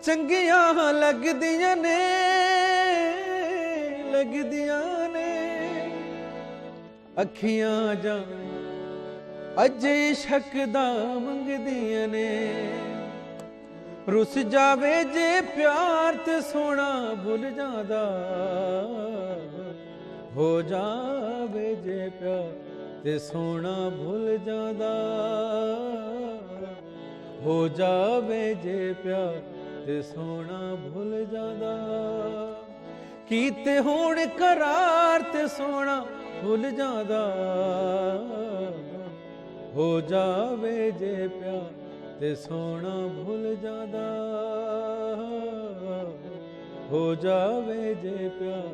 चंगियां लगदियां ने, लगदियां ने, अखियां जान अजे इश्क दा मंगदियां ने, रुस जावे जे प्यार ते सोना भुल जांदा, हो जावे जे प्यार ते सोना भुल जांदा, हो जावे जे प्यार ते सोना भुल जांदा, कीते होण करार ते सोना भुल जांदा, हो जावे जे प्यार ते सोना भुल जांदा, हो जावे जे प्यार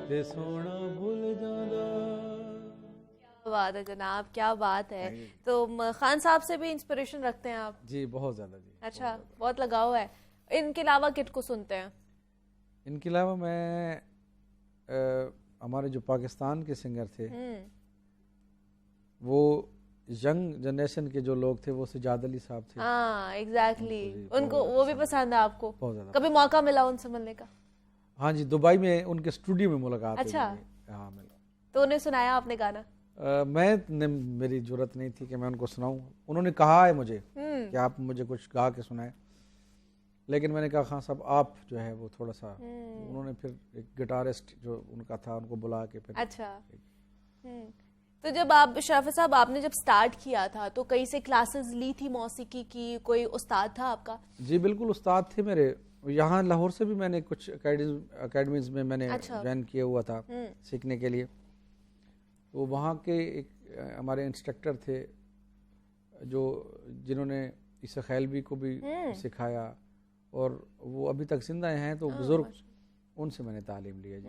ते सोना भुल जांदा। क्या बात है जनाब, क्या बात है। तो खान साहब से भी इंस्पिरेशन रखते हैं आप? जी बहुत ज़्यादा जी। अच्छा, बहुत लगाव है। इनके अलावा किसको सुनते हैं? इनके अलावा मैं हमारे जो पाकिस्तान के सिंगर थे वो यंग जनरेशन के जो लोग थे वो सजाद अली साहब थे। हाँ एग्जैक्टली, उनको वो भी पसंद है आपको? बहुत ज़्यादा। कभी मौका मिला उनसे मिलने का? हाँ जी, दुबई में उनके स्टूडियो में मुलाकात हुई। अच्छा। हाँ मिला। तो उन्हें सुनाया आपने गाना? मेरी जरूरत नहीं थी कि मैं उनको सुनाऊं। उन्होंने कहा है मुझे कि आप मुझे कुछ गा के सुनाएं, लेकिन मैंने कहा खान साहब आप जो है वो थोड़ा सा, उन्होंने फिर एक गिटारिस्ट जो उनका था उनको बुला के फिर। अच्छा। तो जब आप शराफत साहब आपने जब स्टार्ट किया था तो कहीं से क्लासेस ली थी मौसीकी की? कोई उस्ताद था आपका? जी बिल्कुल, उस्ताद थे मेरे। यहाँ लाहौर से भी मैंने कुछ अकेडमीज में मैंने ज्वाइन किया हुआ था सीखने के लिए। तो वहाँ के एक हमारे इंस्ट्रक्टर थे जो जिन्होंने ईसा खैलवी को भी सिखाया और वो अभी तक जिंदा हैं, तो बुजुर्ग, उनसे मैंने तालीम ली है जी।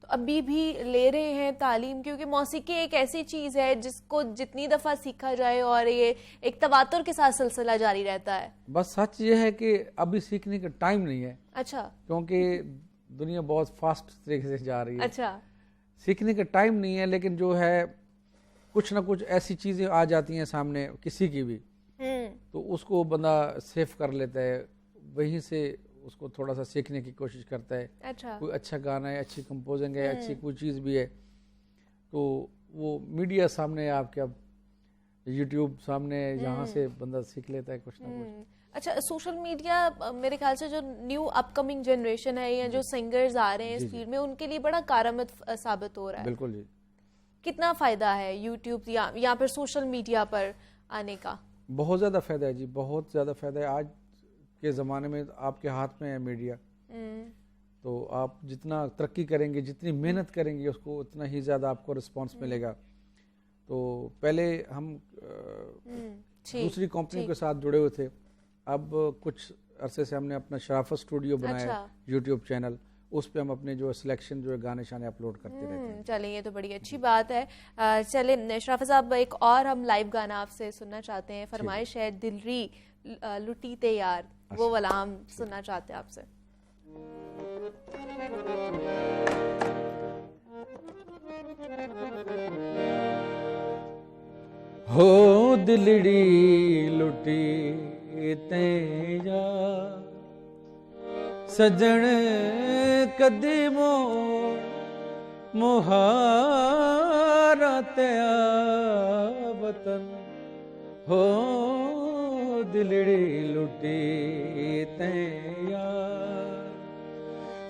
तो अभी भी ले रहे हैं तालीम? क्योंकि मौसीकी एक ऐसी चीज़ है जिसको जितनी दफ़ा सीखा जाए और ये एक तवातुर के साथ सिलसिला जारी रहता है। बस सच ये है कि अभी सीखने का टाइम नहीं है। अच्छा। क्योंकि दुनिया बहुत फास्ट तरीके से जा रही है। अच्छा। सीखने का टाइम नहीं है, लेकिन जो है कुछ ना कुछ ऐसी चीज़ें आ जाती हैं सामने किसी की भी, तो उसको बंदा सेव कर लेता है, वहीं से उसको थोड़ा सा सीखने की कोशिश करता है। अच्छा। कोई अच्छा गाना है, अच्छी कंपोजिंग है, अच्छी कोई चीज़ भी है, तो वो मीडिया सामने आपके, अब यूट्यूब सामने, यहाँ से बंदा सीख लेता है कुछ ना कुछ। अच्छा, सोशल मीडिया मेरे ख्याल से जो न्यू अपकमिंग जनरेशन है या जो सिंगर्स आ रहे हैं इस फील्ड में, उनके लिए बड़ा कारआमद साबित हो रहा है। बिल्कुल जी। कितना फ़ायदा है यूट्यूब या फिर सोशल मीडिया पर आने का? बहुत ज़्यादा फ़ायदा है जी, बहुत ज़्यादा फ़ायदा है। आज के ज़माने में आपके हाथ में है मीडिया, तो आप जितना तरक्की करेंगे, जितनी मेहनत करेंगे, उसको उतना ही ज़्यादा आपको रिस्पांस मिलेगा। तो पहले हम दूसरी कंपनी के साथ जुड़े हुए थे, अब कुछ अरसे से हमने अपना शराफत स्टूडियो बनाया, यूट्यूब चैनल, उस पे हम अपने जो सिलेक्शन जो है गाने शाने अपलोड करते रहते हैं। चलिए, ये तो बड़ी अच्छी बात है। चलिए शराफत साहब, एक और हम लाइव गाना आपसे सुनना चाहते हैं, फरमाइश है दिलरी लुटी ते यार, वो वाला हम सुनना चाहते हैं आपसे। हो दिलड़ी लुटी ते यार, सजन कदमो मुहारा तेरा वतन, हो दिलड़ी लुटी ते यार,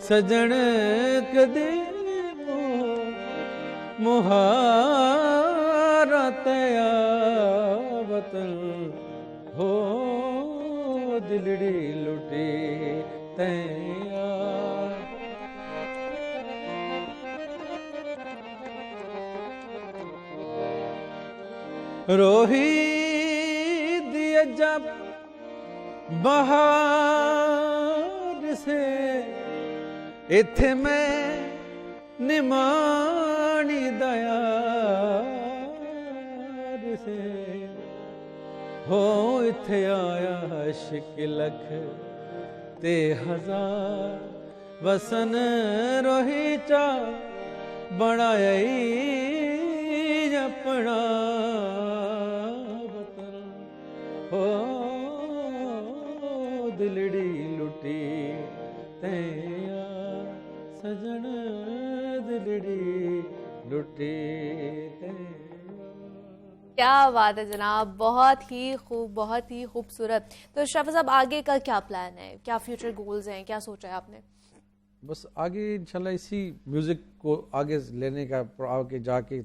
सजन कदमो मुहारा तेरा वतन, हो दिलड़ी लुटी तैयार। रोही दिए जब बहार से इथे मैं निमानी दयार से हो इथे आया शिकलख ते हजार वसन रोही चा बनाया अपना वतन हो दिलड़ी लुटी तैया सजन दिलड़ी लुटी तैया। क्या बात है जनाब, बहुत ही खूब, बहुत ही खूबसूरत। तो शफा साहब आगे का क्या प्लान है, क्या फ्यूचर गोल्स हैं, क्या सोचा है आपने? बस आगे इंशाल्लाह इसी म्यूज़िक को आगे लेने का, आगे जाके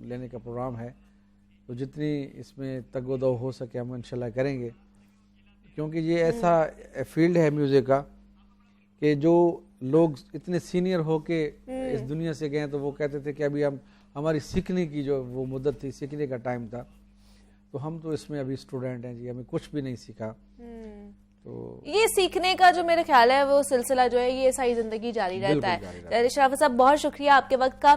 लेने का प्रोग्राम है। तो जितनी इसमें तगोदो हो सके हम इंशाल्लाह करेंगे, क्योंकि ये ऐसा फील्ड है म्यूज़िक का कि जो लोग इतने सीनियर होके इस दुनिया से गए तो वो कहते थे कि अभी हम हमारी सीखने की जो वो मुद्दत थी, सीखने का टाइम था, तो हम तो इसमें अभी स्टूडेंट हैं जी, हमें कुछ भी नहीं सीखा। तो ये सीखने का जो मेरा ख्याल है वो सिलसिला जो है ये सारी जिंदगी जारी रहता है। शराफत साहब बहुत शुक्रिया आपके वक्त का।